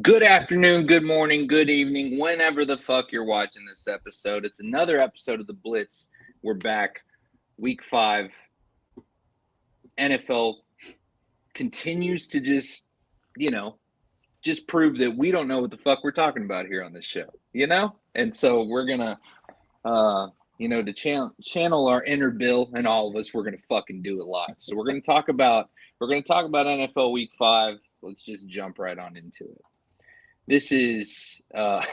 Good afternoon, good morning, good evening, whenever the fuck you're watching this episode. It's another episode of the Blitz. We're back. Week 5. NFL continues to just prove that we don't know what the fuck we're talking about here on this show, And so we're going to, to channel our inner Bill and all of us, we're going to fucking do it live. So we're going to talk about NFL Week 5. Let's just jump right on into it. This is, yeah.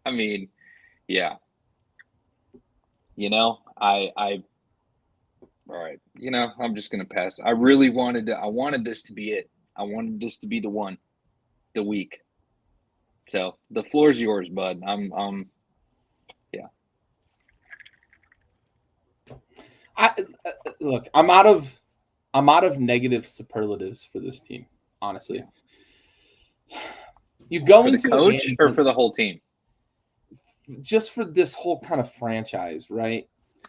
All right. I'm just going to pass. I wanted this to be it. I wanted this to be the week. So the floor's yours, bud. Yeah. Look, I'm out of negative superlatives for this team, honestly. Yeah. You go for into the coach a game or for the whole team? Just for this whole kind of franchise, right?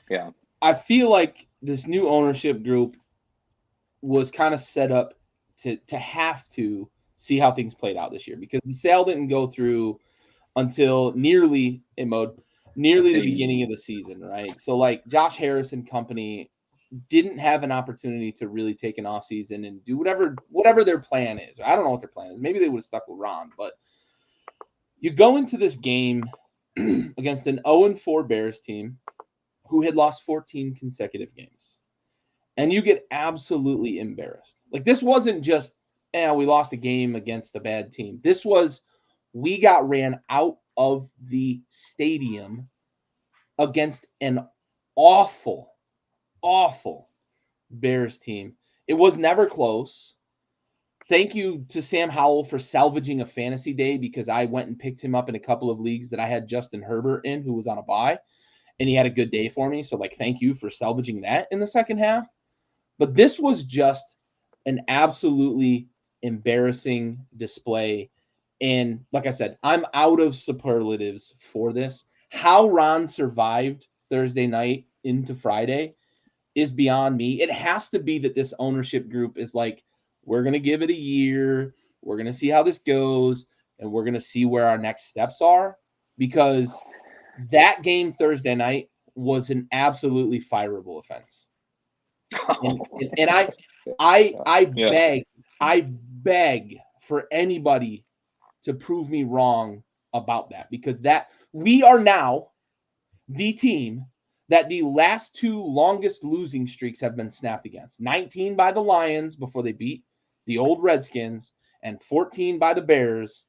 Yeah. I feel like this new ownership group was kind of set up to have to see how things played out this year, because the sale didn't go through until nearly the beginning of the season, right? So like Josh Harris and company didn't have an opportunity to really take an off season and do whatever their plan is. I don't know what their plan is. Maybe they would have stuck with Ron, but you go into this game against an 0-4 Bears team who had lost 14 consecutive games, and you get absolutely embarrassed. Like, this wasn't just, we lost a game against a bad team. This was, we got ran out of the stadium against an awful Bears team. It was never close. Thank you to Sam Howell for salvaging a fantasy day, because I went and picked him up in a couple of leagues that I had Justin Herbert in, who was on a bye, and he had a good day for me. So, thank you for salvaging that in the second half. But this was just an absolutely embarrassing display. And like I said, I'm out of superlatives for this. How Ron survived Thursday night into Friday is beyond me. It has to be that this ownership group is like, we're going to give it a year. We're going to see how this goes, and we're going to see where our next steps are, because that game Thursday night was an absolutely fireable offense. And I beg for anybody to prove me wrong about that, because that we are now the team that the last 2 longest losing streaks have been snapped against. 19 by the Lions before they beat the old Redskins, and 14 by the Bears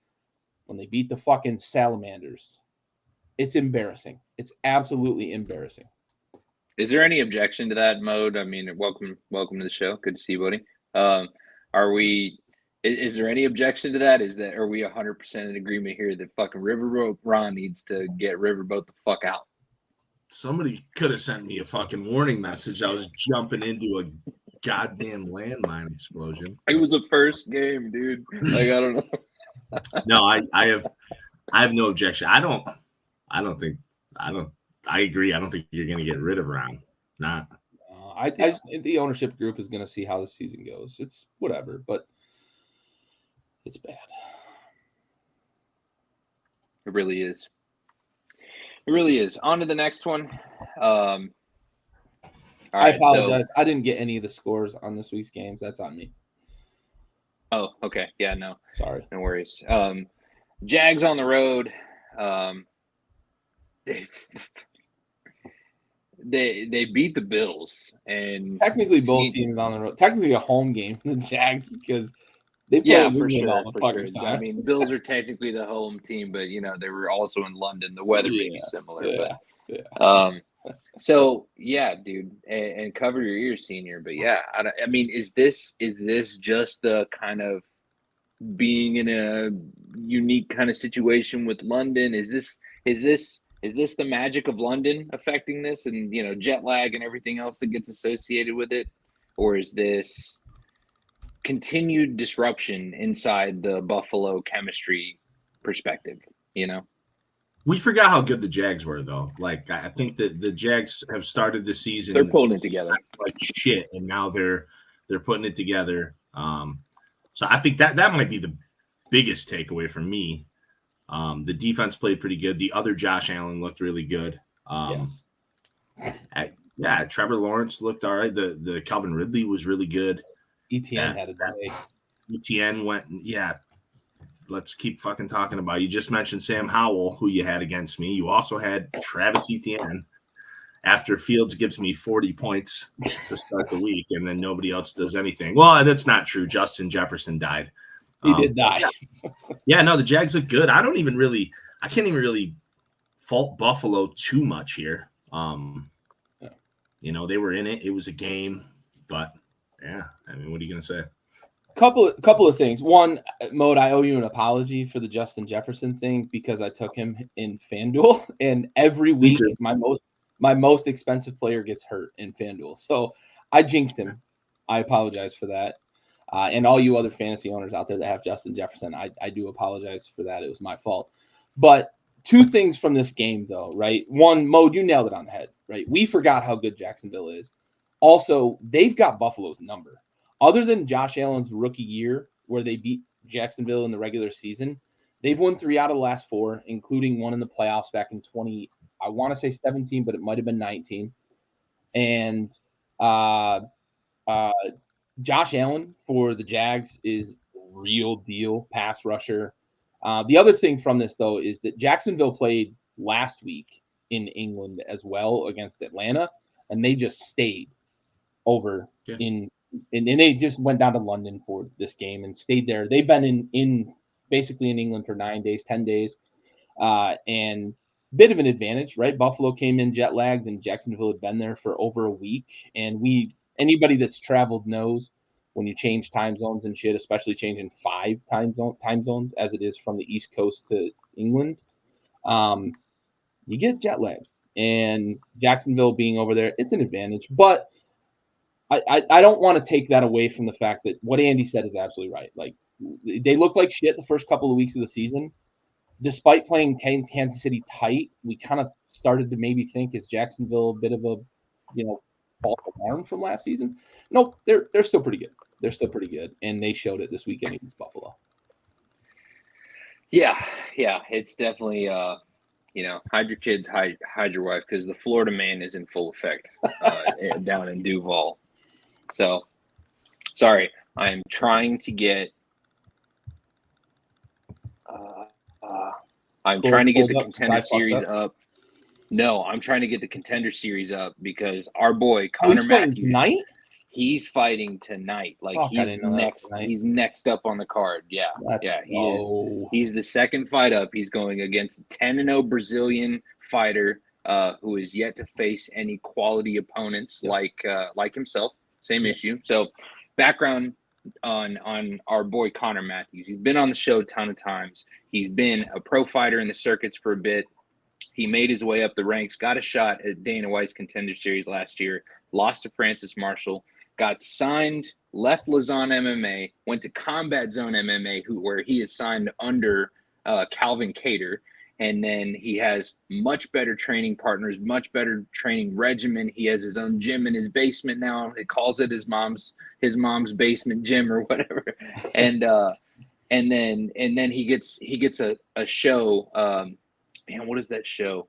when they beat the fucking Salamanders. It's embarrassing. It's absolutely embarrassing. Is there any objection to that, Mode? I mean, welcome to the show. Good to see you, buddy. Is there any objection to that? Are we 100% in agreement here that fucking Riverboat Ron needs to get Riverboat the fuck out? Somebody could have sent me a fucking warning message. I was jumping into a goddamn landmine explosion. It was the first game, dude. I don't know. No, I have no objection. I agree. I don't think you're gonna get rid of Ron. Not. I just think the ownership group is gonna see how the season goes. It's whatever, but it's bad. It really is. It really is. On to the next one. I apologize. I didn't get any of the scores on this week's games. That's on me. Oh, okay. Yeah, no. Sorry. No worries. Jags on the road. They beat the Bills, and technically both teams on the road. Technically a home game for the Jags, because they play for sure. I mean, Bills are technically the home team, but they were also in London. The weather may be similar, so yeah, dude, and cover your ears, senior. But yeah, I mean, is this just the kind of being in a unique kind of situation with London? Is this the magic of London affecting this, and jet lag and everything else that gets associated with it, or is this continued disruption inside the Buffalo chemistry perspective? We forgot how good the Jags were, though. Like, I think that the Jags have started the season. They're pulling it together like shit, and now they're putting it together. So I think that might be biggest takeaway for me. The defense played pretty good. The other Josh Allen looked really good. Yes. Yeah, Trevor Lawrence looked all right. The Calvin Ridley was really good. ETN had a day. ETN went, yeah. Let's keep fucking talking about. You just mentioned Sam Howell, who you had against me. You also had Travis Etienne. After Fields gives me 40 points to start the week, and then nobody else does anything. Well, that's not true. Justin Jefferson died. He did die. Yeah, no, the Jags look good. I can't even really fault Buffalo too much here. They were in it. It was a game, but yeah, I mean, what are you gonna say? Couple of things. One, Mode, I owe you an apology for the Justin Jefferson thing because I took him in FanDuel, and every week my most expensive player gets hurt in FanDuel. So I jinxed him. I apologize for that. And all you other fantasy owners out there that have Justin Jefferson, I do apologize for that. It was my fault. But two things from this game, though, right? One, Mode, you nailed it on the head, right? We forgot how good Jacksonville is. Also, they've got Buffalo's number. Other than Josh Allen's rookie year, where they beat Jacksonville in the regular season, they've won 3 out of the last 4, including one in the playoffs back in 17, but it might have been 19. And Josh Allen for the Jags is real deal pass rusher. The other thing from this, though, is that Jacksonville played last week in England as well against Atlanta, and they just stayed over and they just went down to London for this game and stayed there. They've been in basically in England for 9 days, 10 days, and bit of an advantage, right? Buffalo came in jet lagged, and Jacksonville had been there for over a week. And anybody that's traveled knows when you change time zones and shit, especially changing 5 time zones as it is from the East Coast to England, you get jet lag. And Jacksonville being over there, it's an advantage, but I don't want to take that away from the fact that what Andy said is absolutely right. Like, they looked like shit the first couple of weeks of the season. Despite playing Kansas City tight, we kind of started to maybe think, is Jacksonville a bit of a, false alarm from last season? Nope, they're still pretty good. They're still pretty good, and they showed it this weekend against Buffalo. Yeah, it's definitely hide your kids, hide your wife, because the Florida man is in full effect down in Duval. So, sorry, I'm trying to get. I'm trying to get the Contender Series up. No, I'm trying to get the Contender Series up because our boy Connor Matthews tonight. He's fighting tonight. Like, he's next. He's next up on the card. Yeah, he is. He's the second fight up. He's going against a 10-0 Brazilian fighter who is yet to face any quality opponents like himself. Same issue. So, background on our boy Connor Matthews. He's been on the show a ton of times. He's been a pro fighter in the circuits for a bit. He made his way up the ranks, got a shot at Dana White's Contender Series last year, lost to Francis Marshall, got signed, left Lausanne MMA, went to Combat Zone MMA, where he is signed under Calvin Cater. And then he has much better training partners, much better training regimen. He has his own gym in his basement now. He calls it his mom's basement gym or whatever. And then he gets a show. Man, what is that show?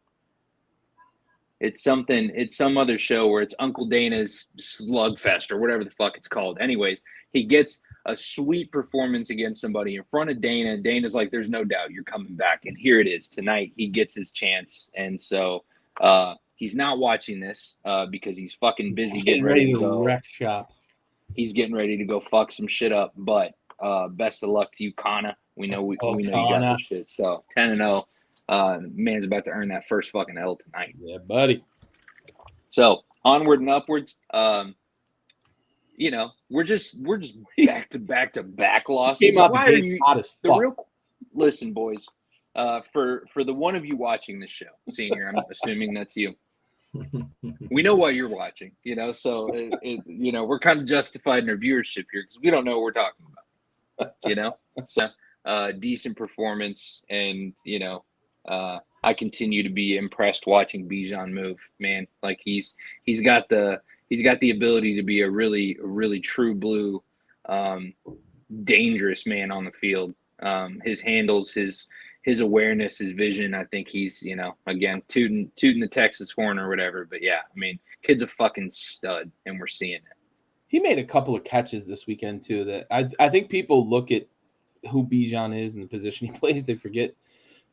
It's some other show where it's Uncle Dana's Slugfest or whatever the fuck it's called. Anyways, he gets a sweet performance against somebody in front of Dana. Dana's like, there's no doubt you're coming back. And here it is tonight. He gets his chance. And so he's not watching this because he's fucking busy getting ready to go. Wreck shop. He's getting ready to go fuck some shit up. But best of luck to you, Kana. We know you got this shit. So 10-0. Man's about to earn that first fucking L tonight. Yeah, buddy. So onward and upwards. We're just back to back losses. Why are you hot as fuck? Listen, boys. For the one of you watching this show, Senior, I'm assuming that's you. We know why you're watching. So we're kind of justified in our viewership here because we don't know what we're talking about. So decent performance, and I continue to be impressed watching Bijan move, man. Like he's got the ability to be a really true blue, dangerous man on the field. His handles, his awareness, his vision. I think he's, again, tooting the Texas horn or whatever. But yeah, I mean, kid's a fucking stud, and we're seeing it. He made a couple of catches this weekend too. That I think people look at who Bijan is and the position he plays, they forget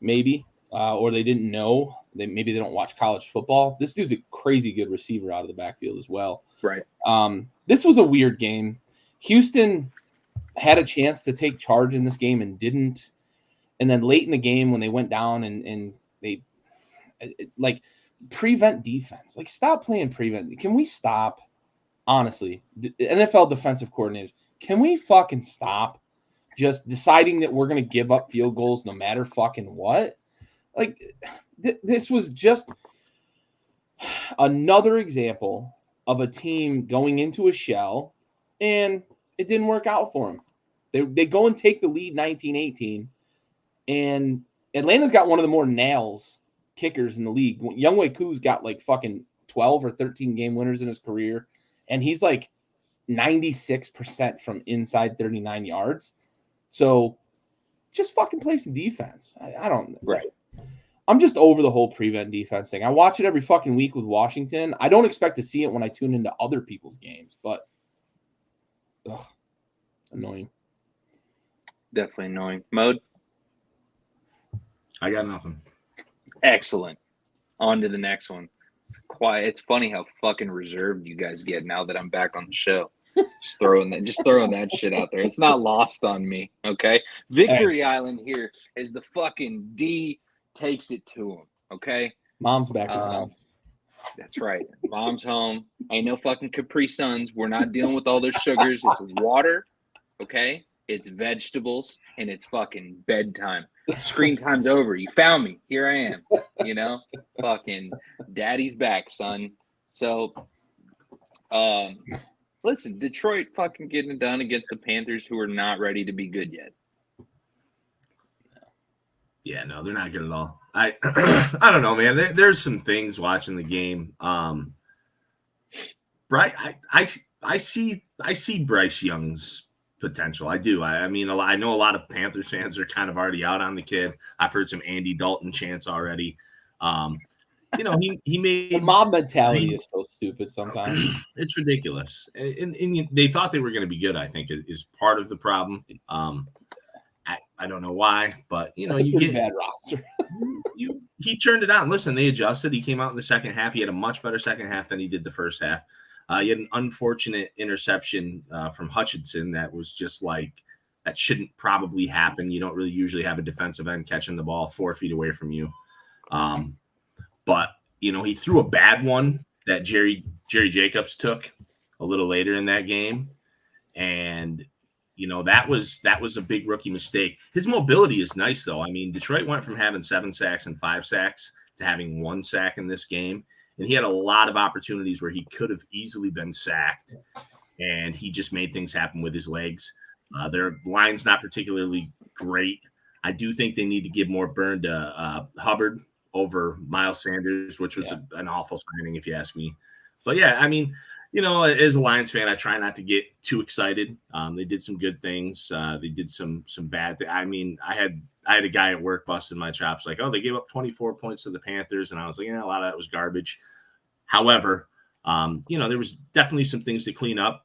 maybe, or they didn't know. Maybe they don't watch college football. This dude's a crazy good receiver out of the backfield as well. Right. This was a weird game. Houston had a chance to take charge in this game and didn't. And then late in the game when they went down and they like prevent defense, like stop playing prevent. Can we stop? Honestly, the NFL defensive coordinators, can we fucking stop just deciding that we're going to give up field goals no matter fucking what? Like this was just another example of a team going into a shell and it didn't work out for them. They go and take the lead 19-18, and Atlanta's got one of the more nails kickers in the league. Younghoe Koo's got like fucking 12 or 13 game winners in his career, and he's like 96% from inside 39 yards. So just fucking play some defense. I don't – right. I'm just over the whole prevent defense thing. I watch it every fucking week with Washington. I don't expect to see it when I tune into other people's games, but annoying. Definitely annoying. Mode? I got nothing. Excellent. On to the next one. It's quiet. It's funny how fucking reserved you guys get now that I'm back on the show. Just throwing that shit out there. It's not lost on me, okay? Victory Island here is the fucking D takes it to him, okay? Mom's back in the house. That's right. Mom's home. Ain't no fucking Capri Suns. We're not dealing with all those sugars. It's water, okay? It's vegetables, and it's fucking bedtime. Screen time's over. You found me. Here I am. Fucking daddy's back, son. So, listen, Detroit fucking getting it done against the Panthers, who are not ready to be good yet. Yeah, no, they're not good at all. I don't know, man. There's some things watching the game. I see Bryce Young's potential. I do. I mean, I know a lot of Panthers fans are kind of already out on the kid. I've heard some Andy Dalton chants already. He made the mob mentality is so stupid sometimes. It's ridiculous, and they thought they were going to be good. I think is part of the problem. I don't know why, but you get bad roster. He turned it on. Listen, they adjusted. He came out in the second half. He had a much better second half than he did the first half. He had an unfortunate interception from Hutchinson that was just like that shouldn't probably happen. You don't really usually have a defensive end catching the ball 4 feet away from you. But he threw a bad one that Jerry Jacobs took a little later in that game, and that was a big rookie mistake. His mobility is nice though. I mean, Detroit went from having 7 sacks and 5 sacks to having 1 sack in this game. And he had a lot of opportunities where he could have easily been sacked, and he just made things happen with his legs. Their line's not particularly great. I do think they need to give more burn to Hubbard over Miles Sanders, which was an awful signing if you ask me. But yeah, I mean, as a Lions fan, I try not to get too excited. They did some good things. They did some bad things. I mean, I had a guy at work busting my chops like, oh, they gave up 24 points to the Panthers. And I was like, a lot of that was garbage. However, there was definitely some things to clean up.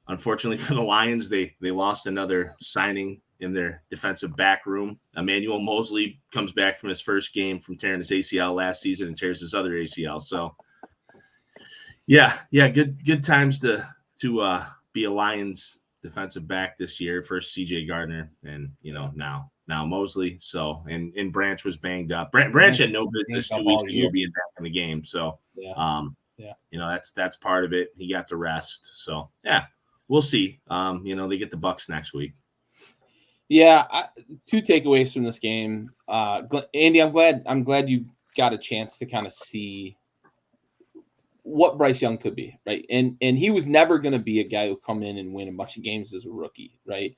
Unfortunately for the Lions, they lost another signing in their defensive back room. Emmanuel Mosley comes back from his first game from tearing his ACL last season and tears his other ACL. So, yeah, good times to be a Lions defensive back this year. First CJ Gardner, and now Mosley. So and Branch was banged up. Branch had no business 2 weeks ago being back in the game. So that's part of it. He got the rest. So yeah, we'll see. They get the Bucks next week. Yeah, 2 takeaways from this game. Andy, I'm glad you got a chance to kind of see what Bryce Young could be, right? And he was never going to be a guy who come in and win a bunch of games as a rookie, right?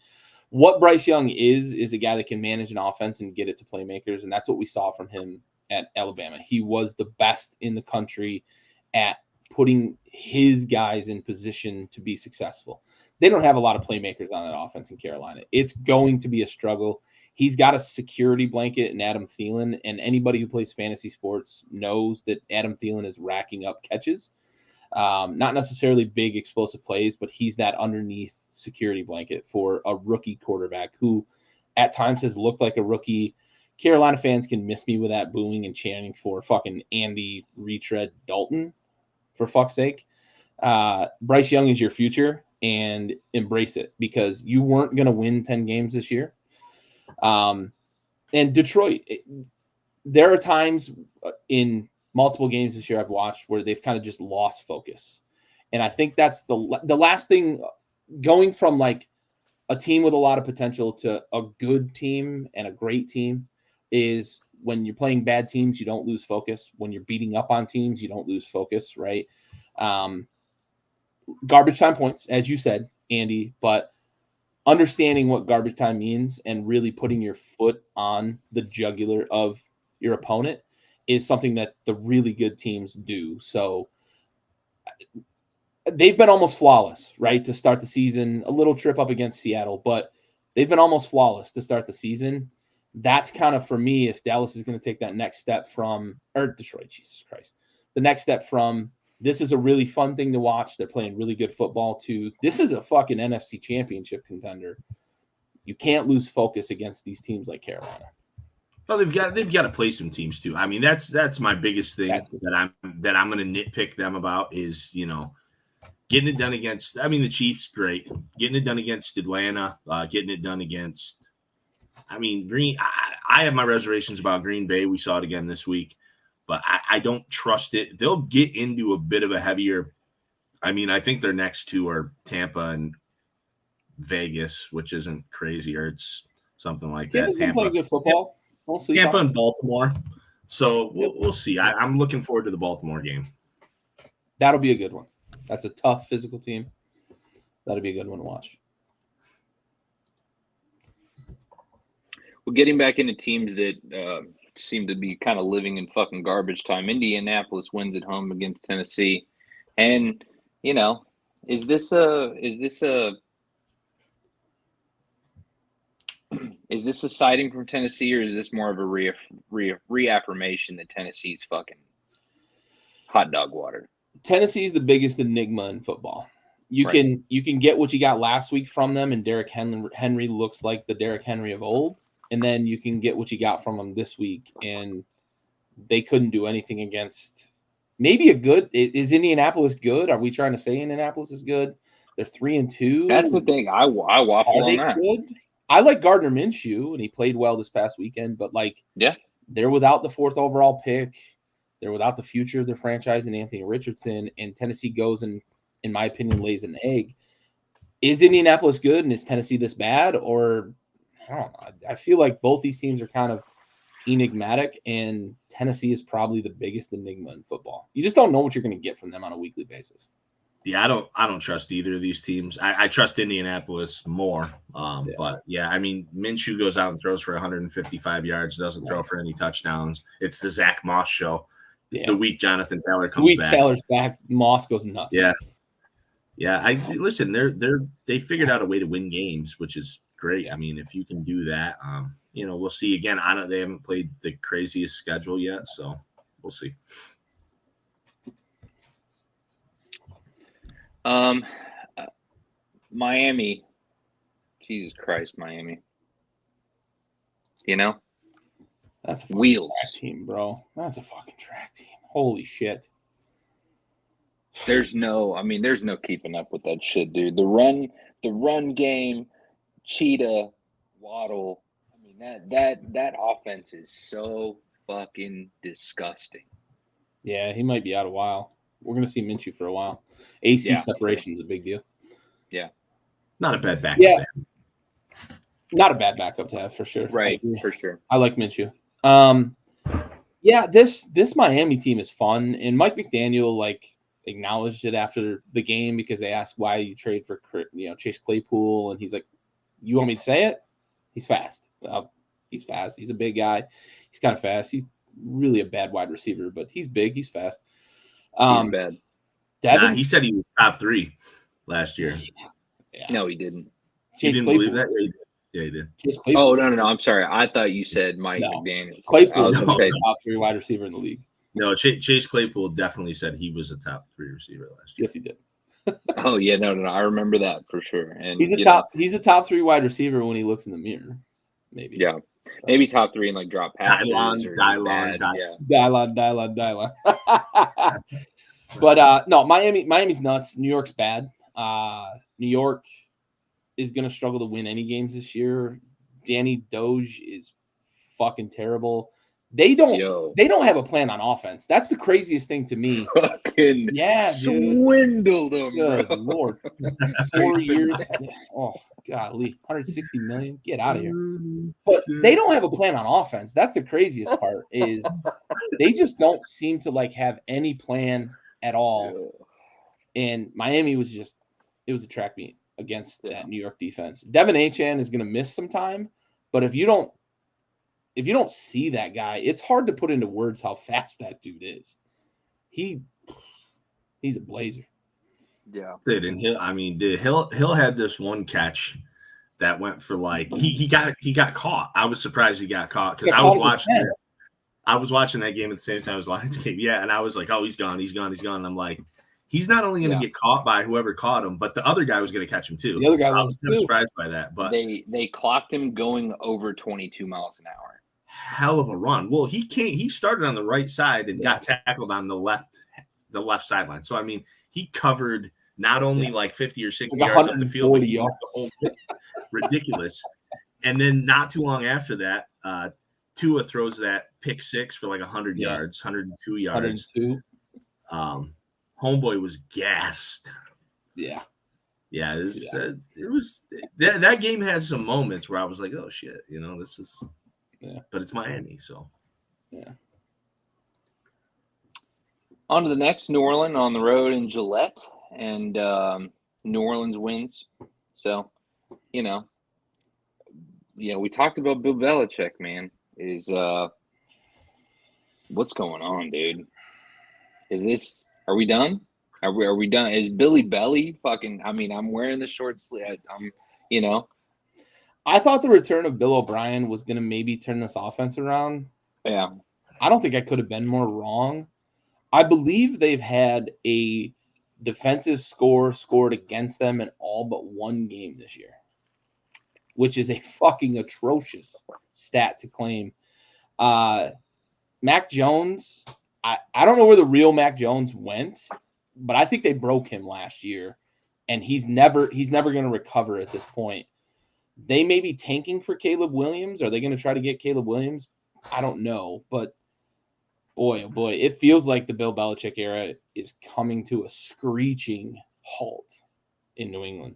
What Bryce Young is a guy that can manage an offense and get it to playmakers, and that's what we saw from him at Alabama. He was the best in the country at putting his guys in position to be successful. They don't have a lot of playmakers on that offense in Carolina. It's going to be a struggle. He's got a security blanket in Adam Thielen, and anybody who plays fantasy sports knows that Adam Thielen is racking up catches. Not necessarily big explosive plays, but he's that underneath security blanket for a rookie quarterback who at times has looked like a rookie. Carolina fans can miss me with that booing and chanting for fucking Andy Retread Dalton, for fuck's sake. Bryce Young is your future, and embrace it, because you weren't going to win 10 games this year. And Detroit, there are times in multiple games this year I've watched where they've kind of just lost focus. And I think that's the last thing, going from like a team with a lot of potential to a good team and a great team, is when you're playing bad teams, you don't lose focus. When you're beating up on teams, you don't lose focus, right? Garbage time points, as you said, Andy, but understanding what garbage time means and really putting your foot on the jugular of your opponent is something that the really good teams do. So they've been almost flawless, right, to start the season. A little trip up against Seattle, but they've been almost flawless to start the season. That's kind of, for me, if Dallas is going to take that next step from, or Detroit, Jesus Christ, the next step from, this is a really fun thing to watch, they're playing really good football, to this is a fucking NFC championship contender. You can't lose focus against these teams like Carolina. Well, they've got to play some teams too. I mean, that's my biggest thing that I'm going to nitpick them about is, you know, getting it done against. I mean, the Chiefs, great. Getting it done against Atlanta, getting it done against. I mean, I have my reservations about Green Bay. We saw it again this week, but I don't trust it. They'll get into a bit of a heavier. I mean, I think their next two are Tampa and Vegas, which isn't crazy, or it's something like that. Tampa's been playing good football. Tampa and Baltimore. So we'll see. I'm looking forward to the Baltimore game. That'll be a good one. That's a tough physical team. That'll be a good one to watch. Well, getting back into teams that seem to be kind of living in fucking garbage time. Indianapolis wins at home against Tennessee, and you know, is this a sighting from Tennessee, or is this more of a reaffirmation that Tennessee's fucking hot dog water? Tennessee's the biggest enigma in football. You can get what you got last week from them, and Derrick Henry looks like the Derrick Henry of old, and then you can get what you got from them this week, and they couldn't do anything against maybe a good. Is Indianapolis good? Are we trying to say Indianapolis is good? They're 3-2. That's the thing. I waffle on that. Good? I like Gardner Minshew, and he played well this past weekend, but they're without the 4th overall pick. They're without the future of their franchise and Anthony Richardson, and Tennessee goes and, in my opinion, lays an egg. Is Indianapolis good, and is Tennessee this bad? Or I don't know. I feel like both these teams are kind of enigmatic, and Tennessee is probably the biggest enigma in football. You just don't know what you're going to get from them on a weekly basis. Yeah, I don't trust either of these teams. I trust Indianapolis more. But yeah, I mean, Minshew goes out and throws for 155 yards, doesn't throw for any touchdowns. It's the Zach Moss show. Yeah. The week Jonathan Taylor comes back. Taylor's back, Moss goes nuts. Yeah. Yeah, listen, they figured out a way to win games, which is great. Yeah. I mean, if you can do that, you know, we'll see. Again, they haven't played the craziest schedule yet, so we'll see. Miami. Jesus Christ, Miami. You know? That's a fucking wheels track team, bro. That's a fucking track team. Holy shit. There's no keeping up with that shit, dude. The run game, Cheetah, Waddle. I mean, that offense is so fucking disgusting. Yeah, he might be out a while. We're gonna see Minshew for a while. AC separation is a big deal. Yeah. Not a bad backup to have. Not a bad backup to have, for sure. Right, for sure. I like Minshew. This Miami team is fun, and Mike McDaniel acknowledged it after the game because they asked why you trade for Chase Claypool, and he's like, "You want me to say it? He's fast. He's fast. He's a big guy. He's kind of fast. He's really a bad wide receiver, but he's big. He's fast." He's bad. He said he was top 3 last year. Yeah. No, he didn't. He didn't believe that. Yeah, he did. Chase Claypool. Oh, no. I'm sorry. I thought you said Mike No. McDaniels. I Claypool was is going to say, the top 3 wide receiver in the league. No, Chase Claypool definitely said he was a top 3 receiver last year. Yes, he did. oh, yeah, no. I remember that for sure. And He's a top 3 wide receiver when he looks in the mirror. Maybe. Yeah. Maybe top 3 in like drop passes or Dylon. Dylon. But no, Miami's nuts. New York's bad. New York is going to struggle to win any games this year. Danny Doge is fucking terrible. They don't have a plan on offense. That's the craziest thing to me. Fucking swindled them. Good bro. Lord. 4 years. Oh, golly. 160 million. Get out of here. But they don't have a plan on offense. That's the craziest part is they just don't seem to like have any plan at all. And Miami was it was a track meet against that New York defense. Devin Achane is going to miss some time, but if you don't see that guy, it's hard to put into words how fast that dude is. He's a blazer. Yeah. And Hill had this one catch that went for like he got caught. I was surprised he got caught because I was watching that game at the same time as Lions game. Yeah, and I was like, oh, he's gone. And I'm like, he's not only going to get caught by whoever caught him, but the other guy was going to catch him too. The other guy I was kind of surprised by that. But they clocked him going over 22 miles an hour. Hell of a run. Well, he started on the right side and got tackled on the left sideline. So I mean, he covered not only like 50 or 60 yards up the field, but he was the whole ridiculous. And then not too long after that, Tua throws that pick six for like 100 yards, 102 yards. 102. Homeboy was gassed. Yeah. Yeah, it was that game had some moments where I was like, oh shit, this is but it's Miami, so yeah. On to the next, New Orleans on the road in Gillette, and New Orleans wins. So, we talked about Bill Belichick, man. What's going on, dude? Are we done? Are we done? Is Billy Belly fucking? I mean, I'm wearing the short sleeve. I thought the return of Bill O'Brien was going to maybe turn this offense around. Yeah. I don't think I could have been more wrong. I believe they've had a defensive score scored against them in all but one game this year, which is a fucking atrocious stat to claim. Mac Jones, I don't know where the real Mac Jones went, but I think they broke him last year, and he's never going to recover at this point. They may be tanking for Caleb Williams. Are they going to try to get Caleb Williams? I don't know, but boy, oh boy, it feels like the Bill Belichick era is coming to a screeching halt in New England.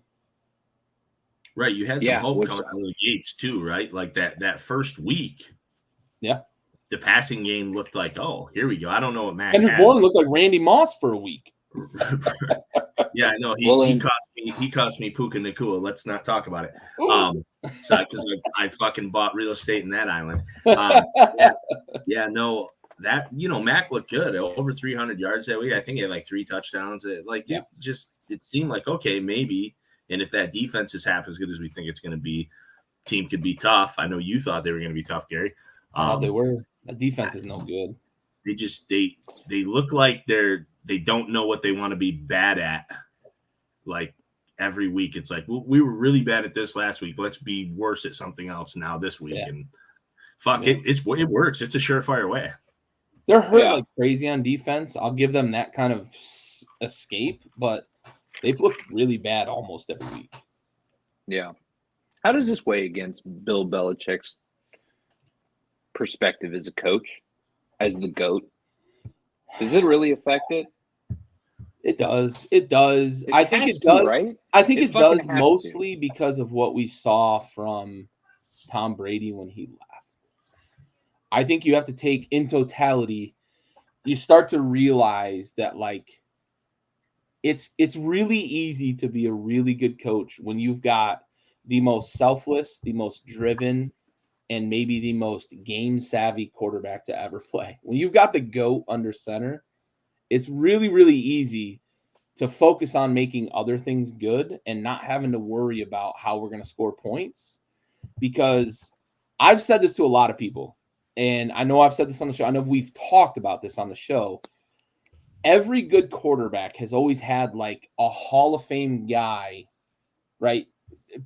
Right, you had some hope coming out of the gates too, right? Like that first week. Yeah. The passing game looked like, oh, here we go. I don't know what Mac Kendrick Bourne looked like Randy Moss for a week. Yeah, I know. He cost me Puka Nakua. Let's not talk about it. Because I fucking bought real estate in that island. Mac looked good. Over 300 yards that week. I think he had like 3 touchdowns. It seemed like, okay, maybe. And if that defense is half as good as we think it's going to be, team could be tough. I know you thought they were going to be tough, Gary. They were. The defense is no good. They look like they don't know what they want to be bad at. Like every week, it's like, well, we were really bad at this last week. Let's be worse at something else now this week. Yeah. And it works. It's a surefire way. They're hurt like crazy on defense. I'll give them that kind of escape, but they've looked really bad almost every week. Yeah. How does this weigh against Bill Belichick's perspective as a coach, as the GOAT? Does it really affect it? It does. I think it does. Right? I think it does mostly because of what we saw from Tom Brady when he left. I think you have to take in totality. You start to realize that it's really easy to be a really good coach when you've got the most selfless, the most driven, and maybe the most game-savvy quarterback to ever play. When you've got the GOAT under center, it's really, really easy to focus on making other things good and not having to worry about how we're going to score points. because I've said this to a lot of people, and I know I've said this on the show. I know we've talked about this on the show. Every good quarterback has always had like a Hall of Fame guy, right?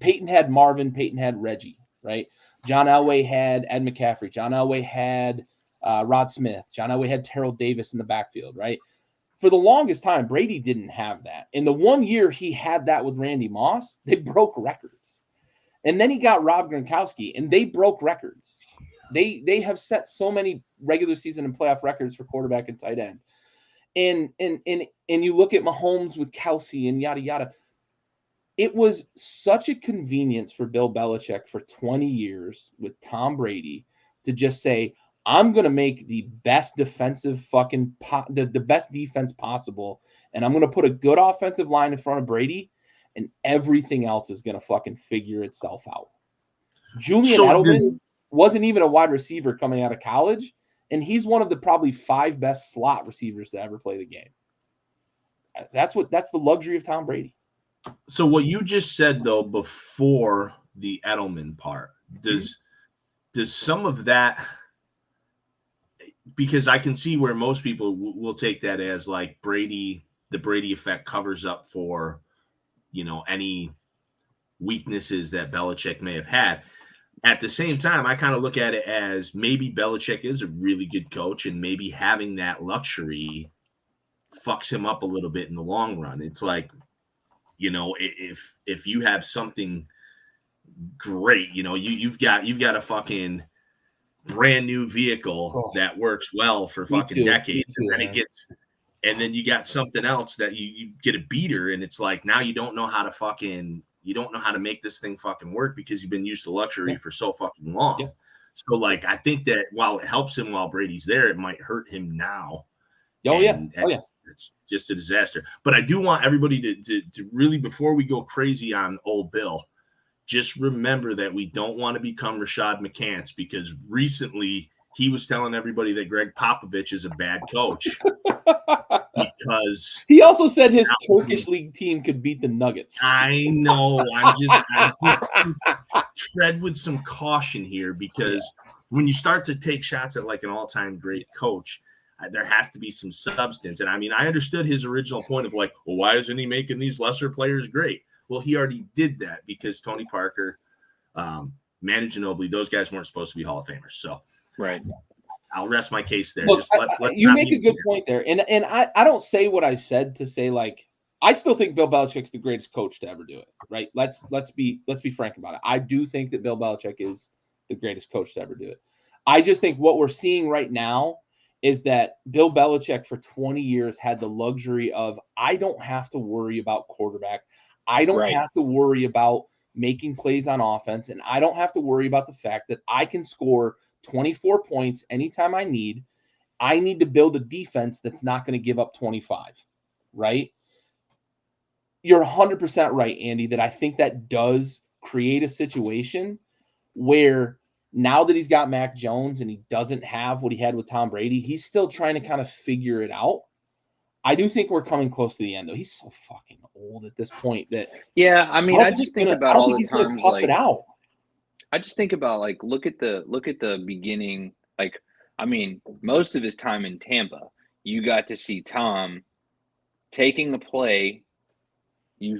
Peyton had Marvin, Peyton had Reggie, right? John Elway had Ed McCaffrey. John Elway had Rod Smith. John Elway had Terrell Davis in the backfield, right? For the longest time, Brady didn't have that. In the 1 year he had that with Randy Moss, they broke records. And then he got Rob Gronkowski, and they broke records. They have set so many regular season and playoff records for quarterback and tight end. And you look at Mahomes with Kelsey and yada yada. It was such a convenience for Bill Belichick for 20 years with Tom Brady to just say, I'm going to make the best defensive the best defense possible, and I'm going to put a good offensive line in front of Brady, and everything else is going to fucking figure itself out. Julian Edelman wasn't even a wide receiver coming out of college, and he's one of the probably 5 best slot receivers to ever play the game. That's the luxury of Tom Brady. So what you just said, though, before the Edelman part, does some of that, because I can see where most people will take that as like the Brady effect covers up for, any weaknesses that Belichick may have had. At the same time, I kind of look at it as maybe Belichick is a really good coach, and maybe having that luxury fucks him up a little bit in the long run. It's like, if you have something great, you've got a fucking brand new vehicle that works well for fucking decades, and then you got something else that you get a beater, and it's like now you don't know how to make this thing fucking work because you've been used to luxury for so fucking long. Yeah. So like I think that while it helps him while Brady's there, it might hurt him now. It's just a disaster. But I do want everybody to really, before we go crazy on old Bill, just remember that we don't want to become Rashad McCants, because recently he was telling everybody that Greg Popovich is a bad coach. Because he also said his Turkish league team could beat the Nuggets. I know. I just tread with some caution here, because when you start to take shots at like an all-time great coach, there has to be some substance. And I mean, I understood his original point of like, well, why isn't he making these lesser players great? Well, he already did that because Tony Parker, Manu Ginobili, those guys weren't supposed to be Hall of Famers. So, right. I'll rest my case there. Look, you make a good point there. And I don't say what I said to say, like, I still think Bill Belichick's the greatest coach to ever do it, right? Let's be frank about it. I do think that Bill Belichick is the greatest coach to ever do it. I just think what we're seeing right now is that Bill Belichick for 20 years had the luxury of, I don't have to worry about quarterback. I don't have to worry about making plays on offense, and I don't have to worry about the fact that I can score 24 points anytime I need. I need to build a defense that's not going to give up 25, right? You're 100% right, Andy, that I think that does create a situation where now that he's got Mac Jones and he doesn't have what he had with Tom Brady, he's still trying to kind of figure it out. I do think we're coming close to the end, though. He's so fucking old at this point that I mean, I just think about all the times tough it out. I just think about like look at the beginning. Like, I mean, most of his time in Tampa, you got to see Tom taking a play. You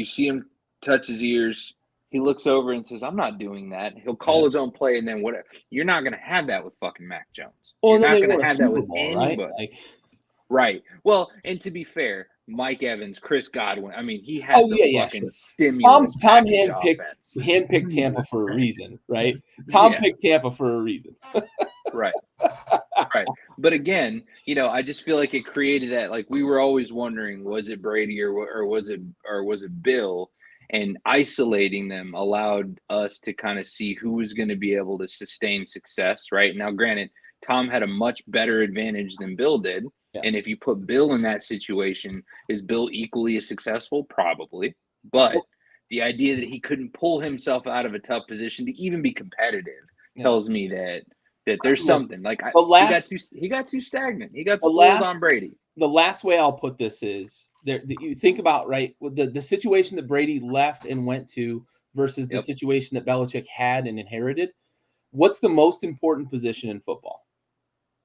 see him touch his ears. He looks over and says, "I'm not doing that." He'll call his own play, and then whatever. You're not going to have that with fucking Mac Jones. Well, you're not going to have that with anybody. Right? Like, right. Well, and to be fair, Mike Evans, Chris Godwin. I mean, he had fucking stimulus. Tom handpicked Tampa for a reason, right? Tom picked Tampa for a reason. Right. Right. But again, I just feel like it created that. Like, we were always wondering, was it Brady or was it Bill? And isolating them allowed us to kind of see who was going to be able to sustain success. Right. Now, granted, Tom had a much better advantage than Bill did. Yeah. And if you put Bill in that situation, is Bill equally as successful? Probably. But the idea that he couldn't pull himself out of a tough position to even be competitive tells me that there's something. Like, he got too stagnant. He got spoiled on Brady. The last way I'll put this is, you think about, right, the situation that Brady left and went to versus the situation that Belichick had and inherited, what's the most important position in football?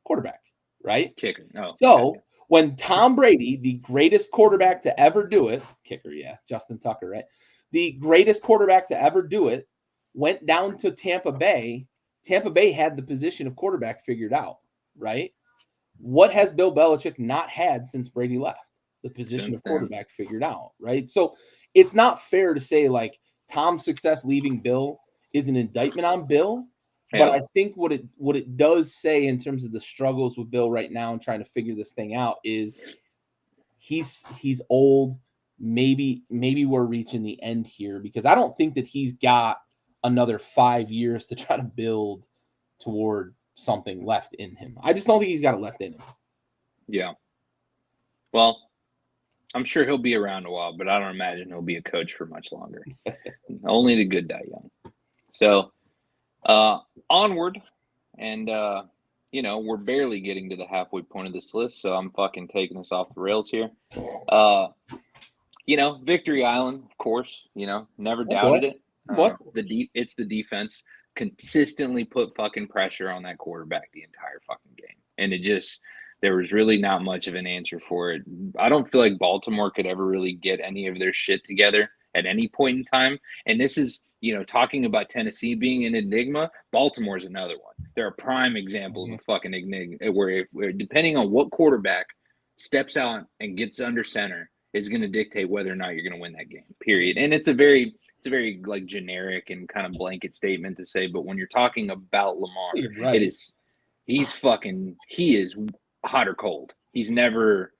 Quarterback, right? Kicker. No. So when Tom Brady, the greatest quarterback to ever do it, kicker, yeah, Justin Tucker, right? The greatest quarterback to ever do it, went down to Tampa Bay. Tampa Bay had the position of quarterback figured out, right? What has Bill Belichick not had since Brady left? The position of quarterback figured out, right? So it's not fair to say like Tom's success leaving Bill is an indictment on Bill. But I think what it does say in terms of the struggles with Bill right now and trying to figure this thing out is he's old. Maybe we're reaching the end here because I don't think that he's got another 5 years to try to build toward something left in him. I just don't think he's got it left in him. Yeah. Well, I'm sure he'll be around a while, but I don't imagine he'll be a coach for much longer. Only the good die young. So onward, and we're barely getting to the halfway point of this list, so I'm fucking taking us off the rails here. Victory Island, of course, never doubted it. It's the defense consistently put fucking pressure on that quarterback the entire fucking game, and there was really not much of an answer for it. I don't feel like Baltimore could ever really get any of their shit together at any point in time, and this is talking about Tennessee being an enigma, Baltimore's another one. They're a prime example of a fucking enigma where depending on what quarterback steps out and gets under center is going to dictate whether or not you're going to win that game, period. And it's a very like generic and kind of blanket statement to say, but when you're talking about Lamar, right. he is hot or cold. He's never,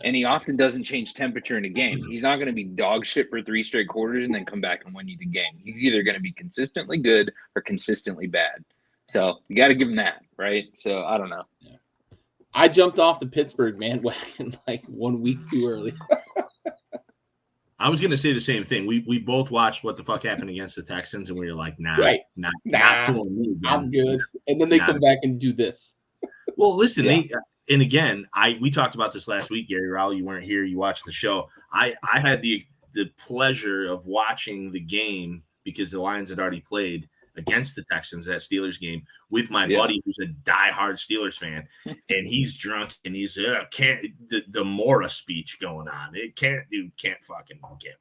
and he often doesn't change temperature in a game. He's not going to be dog shit for 3 straight quarters and then come back and win you the game. He's either going to be consistently good or consistently bad. So you got to give him that, right? So I don't know. Yeah. I jumped off the Pittsburgh bandwagon like 1 week too early. I was going to say the same thing. We both watched what the fuck happened against the Texans, and we were like, not fooling me. I'm good. And then they come back and do this. Well, listen, and again, we talked about this last week, Gary Rowell. You weren't here. You watched the show. I had the pleasure of watching the game because the Lions had already played against the Texans, that Steelers game, with my buddy who's a diehard Steelers fan, and he's drunk and he's the Mora speech going on. We can't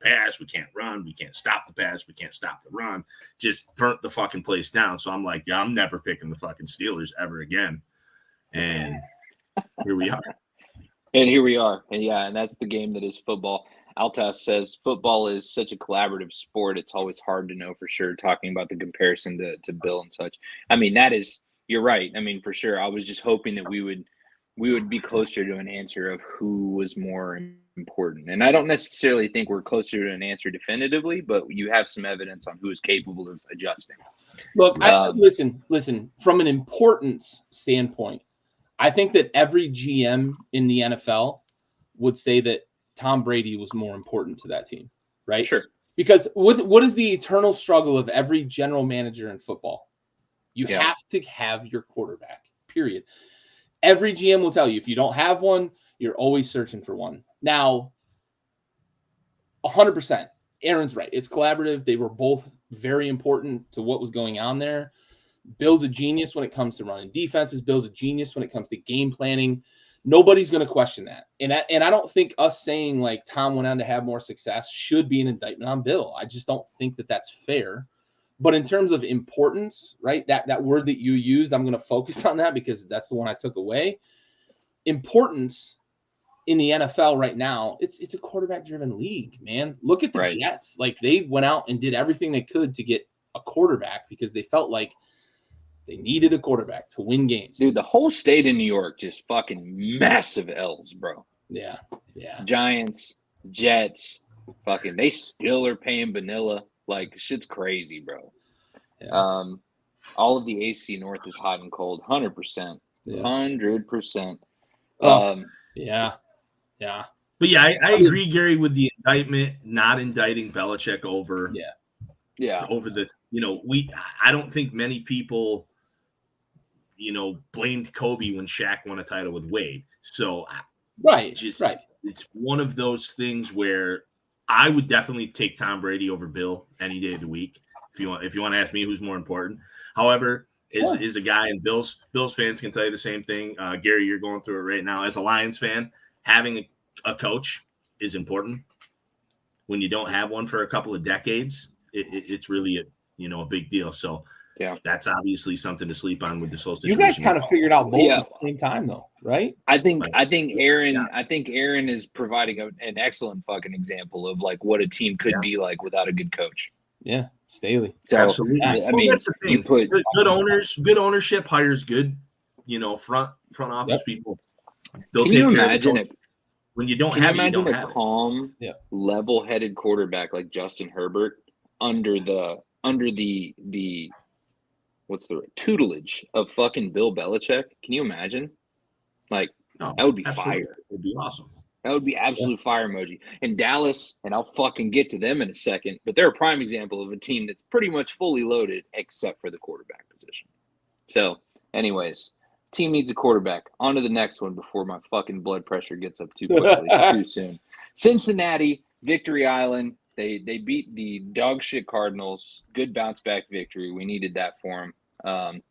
pass, we can't run, we can't stop the pass, we can't stop the run. Just burnt the fucking place down. So I'm like, I'm never picking the fucking Steelers ever again. And here we are. And that's the game that is football. Altas says football is such a collaborative sport. It's always hard to know for sure, talking about the comparison to Bill and such. I mean, you're right. I mean, for sure. I was just hoping that we would be closer to an answer of who was more important. And I don't necessarily think we're closer to an answer definitively, but you have some evidence on who is capable of adjusting. Look, listen, from an importance standpoint, I think that every GM in the NFL would say that Tom Brady was more important to that team, right? Sure. Because what is the eternal struggle of every general manager in football? You have to have your quarterback, period. Every GM will tell you if you don't have one, you're always searching for one. Now, 100%, Aaron's right. It's collaborative. They were both very important to what was going on there. Bill's a genius when it comes to running defenses. Bill's a genius when it comes to game planning. Nobody's going to question that. And I don't think us saying like Tom went on to have more success should be an indictment on Bill. I just don't think that that's fair. But in terms of importance, right, that word that you used, I'm going to focus on that because that's the one I took away. Importance in the NFL right now, it's a quarterback-driven league, man. Look at the Jets. Like, they went out and did everything they could to get a quarterback because they felt like they needed a quarterback to win games. Dude, the whole state of New York just fucking massive L's, bro. Yeah. Giants, Jets, fucking, they still are paying vanilla. Like, shit's crazy, bro. Yeah. All of the AC North is hot and cold, 100%. Yeah. 100%. Yeah. But yeah, I agree, Gary, with the indictment, not indicting Belichick over. Yeah. Over the, I don't think many people, blamed Kobe when Shaq won a title with Wade. So, right. It's one of those things where I would definitely take Tom Brady over Bill any day of the week. If you want to ask me who's more important. However, Sure. is a guy, and Bills fans can tell you the same thing. Gary, you're going through it right now. As a Lions fan, having a coach is important. When you don't have one for a couple of decades, it's really a big deal. So yeah, that's obviously something to sleep on with this whole You situation. guys kind of figured out both Yeah. at the same time, though, right? I think Aaron is providing an excellent fucking example of like what a team could be like without a good coach. Yeah, Staley. So, Absolutely. I mean, that's the thing. you put good owners, good ownership hires good, front office people. They'll Can take you care imagine of the when you don't Can you have it, you imagine don't a have it. calm, level-headed quarterback like Justin Herbert under the what's the tutelage of fucking Bill Belichick? Can you imagine? Like that would be Absolutely. fire. It would be awesome. That would be absolute fire emoji. And Dallas, and I'll fucking get to them in a second, but they're a prime example of a team that's pretty much fully loaded except for the quarterback position. So, anyways, team needs a quarterback. On to the next one before my fucking blood pressure gets up too quickly. It's too soon. Cincinnati, Victory Island. They beat the dog shit Cardinals. Good bounce back victory. We needed that for them.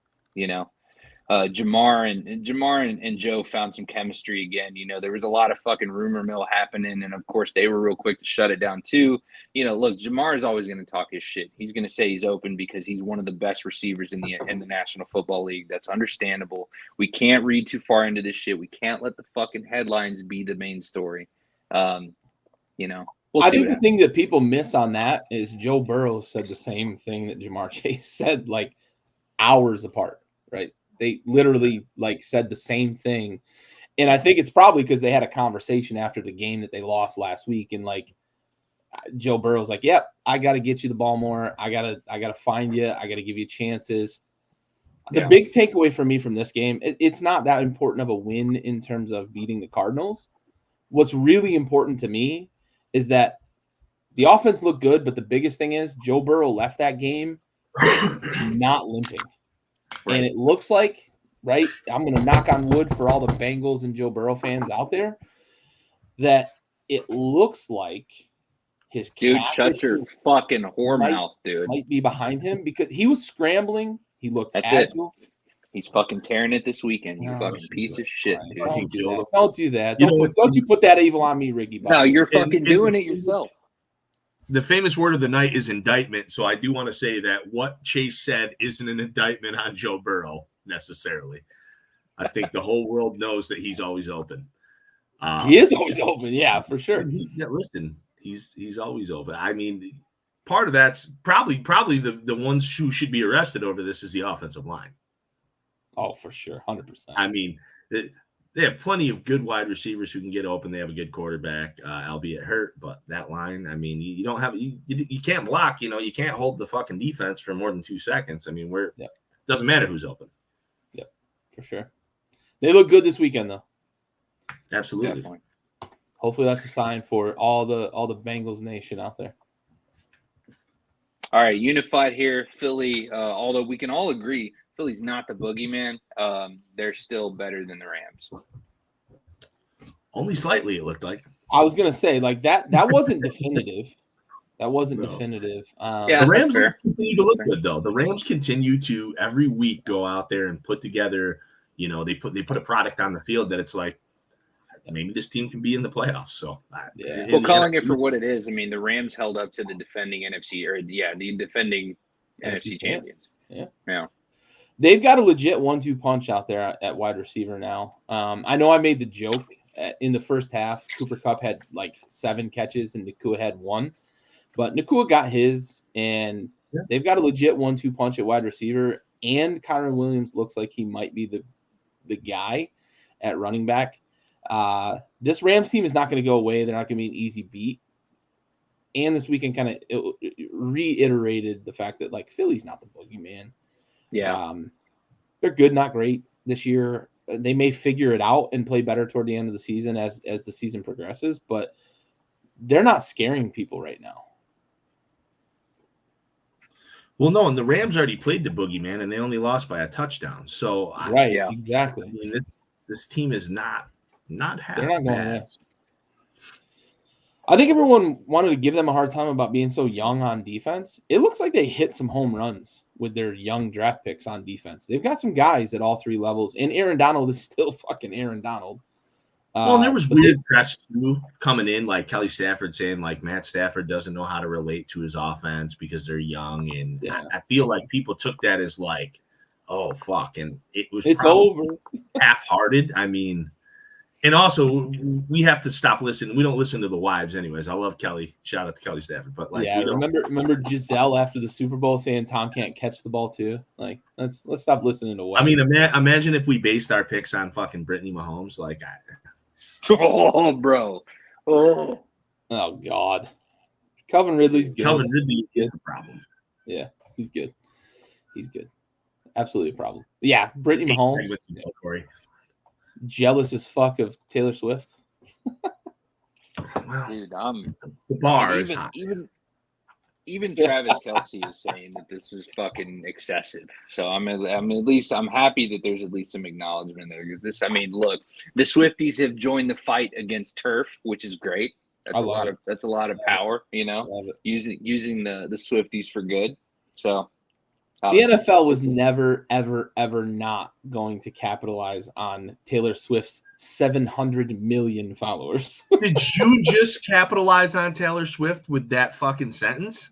Jamar and Joe found some chemistry again. There was a lot of fucking rumor mill happening, and of course they were real quick to shut it down too. Look, Jamar is always going to talk his shit. He's going to say he's open because he's one of the best receivers in the National Football League. That's understandable. We can't read too far into this shit. We can't let the fucking headlines be the main story. We'll I see think the thing that people miss on that is Joe Burrow said the same thing that Jamar Chase said like hours apart, right? They literally said the same thing. And I think it's probably because they had a conversation after the game that they lost last week. And Joe Burrow's like, yep, I got to get you the ball more. I gotta find you. I got to give you chances. The big takeaway for me from this game, it's not that important of a win in terms of beating the Cardinals. What's really important to me is that the offense looked good, but the biggest thing is Joe Burrow left that game not limping. Right. And it looks like, right, I'm going to knock on wood for all the Bengals and Joe Burrow fans out there, that it looks like his dude, shut your fucking whore mouth, dude. Might be behind him because he was scrambling. He looked agile. He's fucking tearing it this weekend. You fucking piece of shit, dude. Don't do that. Don't you put that evil on me, Ricky. No, you're fucking doing it yourself. The famous word of the night is indictment. So I do want to say that what Chase said isn't an indictment on Joe Burrow necessarily. I think the whole world knows that he's always open. He is always open. Yeah, for sure. Listen, he's always open. I mean, part of that's probably the ones who should be arrested over this is the offensive line. Oh, for sure. 100%. I mean, they have plenty of good wide receivers who can get open. They have a good quarterback, albeit hurt. But that line, I mean, you don't have you can't block. You can't hold the fucking defense for more than 2 seconds. I mean, doesn't matter who's open. Yep, for sure. They look good this weekend, though. Absolutely. Definitely. Hopefully, that's a sign for all the Bengals nation out there. All right, unified here, Philly. Although we can all agree Philly's not the boogeyman, they're still better than the Rams. Only slightly, it looked like. I was gonna say that wasn't definitive. That wasn't definitive. The Rams continue to look good though. The Rams continue to every week go out there and put together. They put a product on the field that it's like maybe this team can be in the playoffs. So calling it for what it is. I mean, the Rams held up to the defending the defending NFC champions. Yeah. They've got a legit 1-2 punch out there at wide receiver now. I know I made the joke in the first half. Cooper Kupp had 7 catches and Nakua had 1. But Nakua got his, and they've got a legit 1-2 punch at wide receiver. And Kyron Williams looks like he might be the guy at running back. This Rams team is not going to go away. They're not going to be an easy beat. And this weekend kind of reiterated the fact that Philly's not the boogeyman. Yeah. They're good, not great this year. They may figure it out and play better toward the end of the season as the season progresses, but they're not scaring people right now. Well, no, and the Rams already played the boogeyman, and they only lost by a touchdown. So, exactly. I mean, this team is not half they're not going bad. I think everyone wanted to give them a hard time about being so young on defense. It looks like they hit some home runs with their young draft picks on defense. They've got some guys at all three levels, and Aaron Donald is still fucking Aaron Donald. Well, and there was weird press too coming in, like Kelly Stafford saying like Matt Stafford doesn't know how to relate to his offense because they're young, and I feel like people took that as like, oh fuck, and it's over, half-hearted. I mean, and also we have to stop listening. We don't listen to the wives, anyways. I love Kelly. Shout out to Kelly Stafford, but like, remember Giselle after the Super Bowl saying Tom can't catch the ball too. Like, let's stop listening to wives. I mean, imagine if we based our picks on fucking Brittany Mahomes, like. Oh, bro. Oh God. Calvin Ridley's good. Calvin Ridley is the problem. Yeah, he's good. He's good. Absolutely a problem. Yeah, Brittany Mahomes. Jealous as fuck of Taylor Swift. Dude, the bar is hot. Even Travis Kelce is saying that this is fucking excessive. So I'm happy that there's at least some acknowledgement there. Because look, the Swifties have joined the fight against turf, which is great. That's a lot of power, using the Swifties for good. So the NFL was never, ever, ever not going to capitalize on Taylor Swift's 700 million followers. Did you just capitalize on Taylor Swift with that fucking sentence?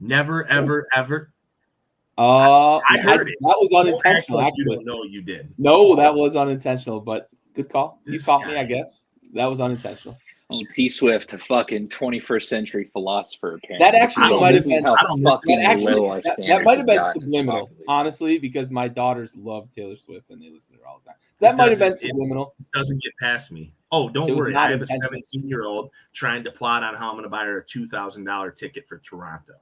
Never, ever, ever. I heard it. That was unintentional. Like you don't know you did. No, that was unintentional, but good call. You caught me, I guess. That was unintentional. Oh, T Swift, a fucking 21st century philosopher. Apparently. That actually might have been. That might have been subliminal, honestly, because my daughters love Taylor Swift and they listen to her all the time. That might have been subliminal. It doesn't get past me. Oh, don't worry. I have a 17-year-old trying to plot on how I'm going to buy her a $2,000 ticket for Toronto.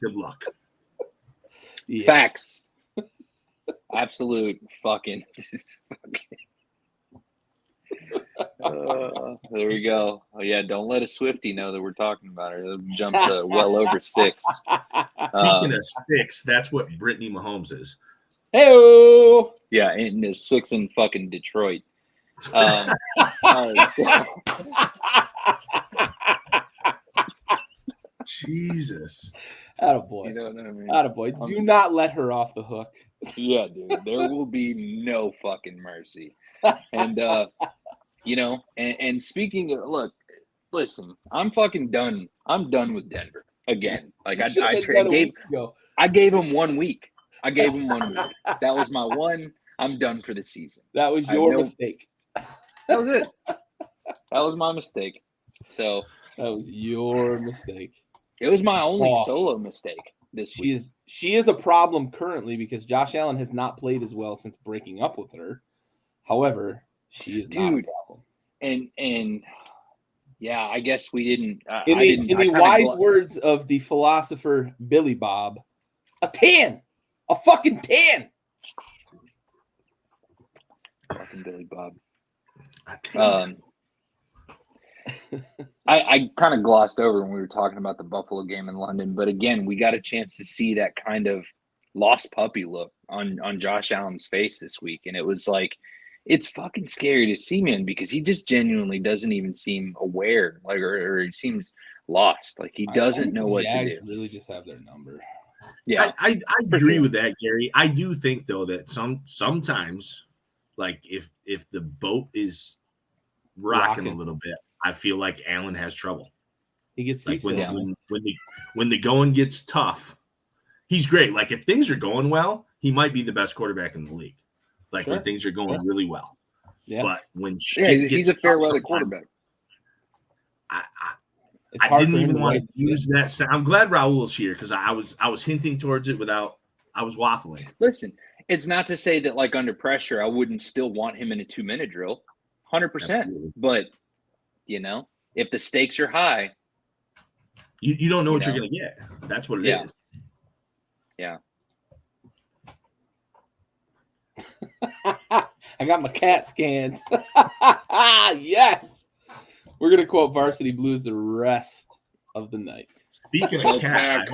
Good luck. Yeah. Facts. Absolute fucking. There we go. Oh yeah, don't let a Swiftie know that we're talking about her. They'll jump to well over 6. Speaking of 6, that's what Brittany Mahomes is. Hey-o! Yeah, and is 6 in fucking Detroit. All right, so. Jesus. Attaboy. You know what I mean? Attaboy. Do not let her off the hook. Yeah, dude. There will be no fucking mercy. And and speaking of, look, listen, I'm fucking done. I'm done with Denver again. Like I gave him 1 week. I gave him 1 week. That was my one. I'm done for the season. That was your mistake. That was it. That was my mistake. So that was your mistake. It was my only solo mistake this week. She is a problem currently because Josh Allen has not played as well since breaking up with her. However, she is not a problem. And yeah, I guess we didn't. In the wise words of the philosopher Billy Bob, a fucking 10. Fucking Billy Bob. I kind of glossed over when we were talking about the Buffalo game in London, but again, we got a chance to see that kind of lost puppy look on Josh Allen's face this week, and it was like, it's fucking scary to see, man, because he just genuinely doesn't even seem aware, like, or he seems lost, like he doesn't know what to do. Really, just have their number. Yeah, I agree with that, Gary. I do think though that sometimes, like if the boat is rocking a little bit, I feel like Allen has trouble. He gets like when the going gets tough, he's great. Like if things are going well, he might be the best quarterback in the league. Like when things are going really well. Yeah. But when he's a fair weather quarterback. I didn't even want to use that sound. I'm glad Raul's here because I was hinting towards it I was waffling. Listen, it's not to say that like under pressure, I wouldn't still want him in a 2-minute drill. 100%. But if the stakes are high, you don't know what you're gonna get. That's what it is. Yeah. I got my cat scanned. Yes. We're gonna quote Varsity Blues the rest of the night. Speaking of cat,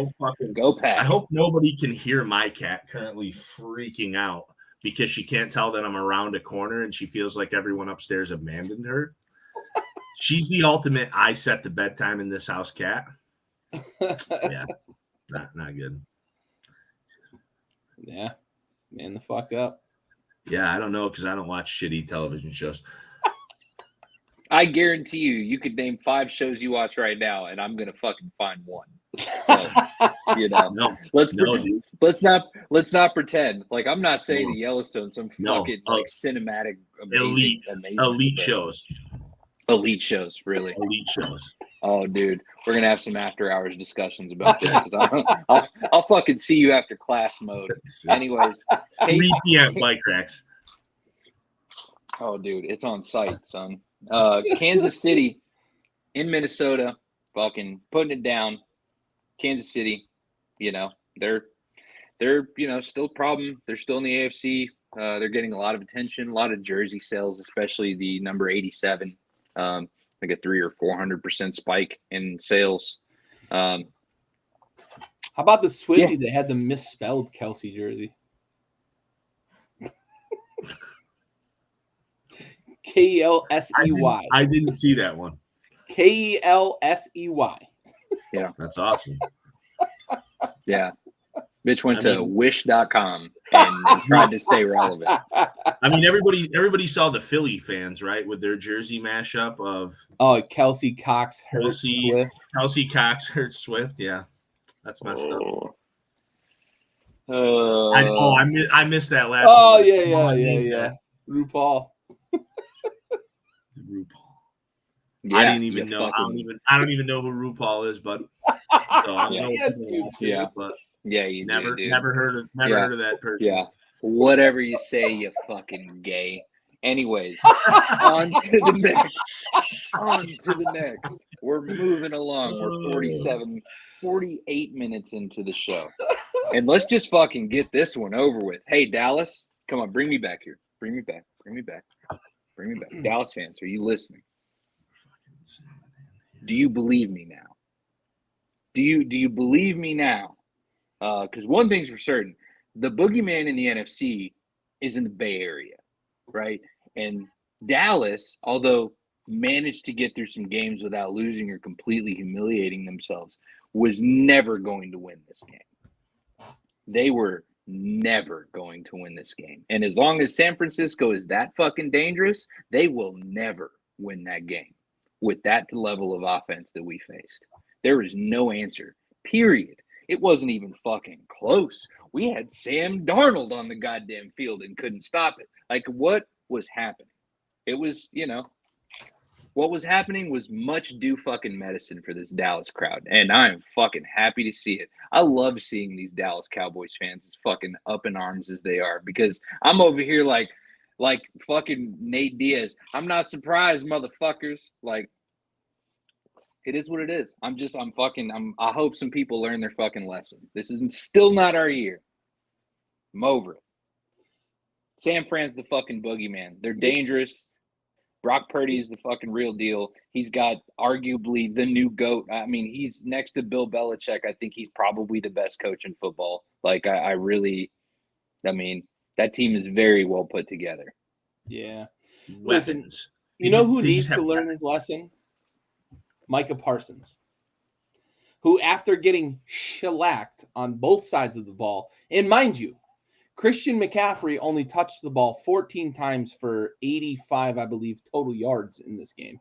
I hope nobody can hear my cat currently freaking out because she can't tell that I'm around a corner and she feels like everyone upstairs abandoned her. She's the ultimate I set the bedtime in this house cat. Yeah. Not good. Yeah. Man the fuck up. Yeah, I don't know because I don't watch shitty television shows. I guarantee you could name 5 shows you watch right now, and I'm gonna fucking find one. So, No, let's dude. let's not pretend. Like, I'm not saying the Yellowstone's some fucking like cinematic amazing elite shows. Elite shows, really. Elite shows. Oh, dude, we're gonna have some after hours discussions about this because I'll fucking see you after class mode. Anyways, 3 p.m. bike racks. Oh, dude, it's on site, son. Kansas City in Minnesota, fucking putting it down. Kansas City, they're still a problem. They're still in the AFC. They're getting a lot of attention, a lot of jersey sales, especially the number 87. Like a 300 or 400% spike in sales. How about the Swiftie that had the misspelled Kelsey jersey? K-E-L-S-E-Y. I didn't see that one. K-E-L-S-E-Y. Yeah. That's awesome. Yeah. Bitch went to wish.com and tried to stay relevant. I mean, everybody saw the Philly fans, right, with their jersey mashup of Kelsey Cox hurt Swift. Kelsey Cox hurt Swift. Yeah, that's messed up. I missed that last. Oh one. Yeah. RuPaul. Yeah, I didn't even know. I don't even know who RuPaul is, but so I know but you never heard of that person. Yeah, whatever you say, you fucking gay. Anyways, on to the next. We're moving along. We're 48 minutes into the show, and let's just fucking get this one over with. Hey, Dallas, come on, bring me back here. Bring me back. Dallas fans, are you listening? Do you believe me now? Do you believe me now? Because one thing's for certain, the boogeyman in the NFC is in the Bay Area, right? And Dallas, although managed to get through some games without losing or completely humiliating themselves, was never going to win this game. They were never going to win this game. And as long as San Francisco is that fucking dangerous, they will never win that game with that level of offense that we faced. There is no answer, period. It wasn't even fucking close. We had Sam Darnold on the goddamn field and couldn't stop it. Like, what was happening? It was, what was happening was much due fucking medicine for this Dallas crowd. And I'm fucking happy to see it. I love seeing these Dallas Cowboys fans as fucking up in arms as they are, because I'm over here like fucking Nate Diaz. I'm not surprised, motherfuckers. Like, it is what it is. I hope some people learn their fucking lesson. This is still not our year. I'm over it. San Fran's the fucking boogeyman. They're dangerous. Brock Purdy is the fucking real deal. He's got arguably the new GOAT. I mean, he's next to Bill Belichick. I think he's probably the best coach in football. Like, I mean, that team is very well put together. Yeah. Weapons. Listen, you know who needs to learn his lesson? Micah Parsons, who, after getting shellacked on both sides of the ball, and mind you, Christian McCaffrey only touched the ball 14 times for 85, I believe, total yards in this game.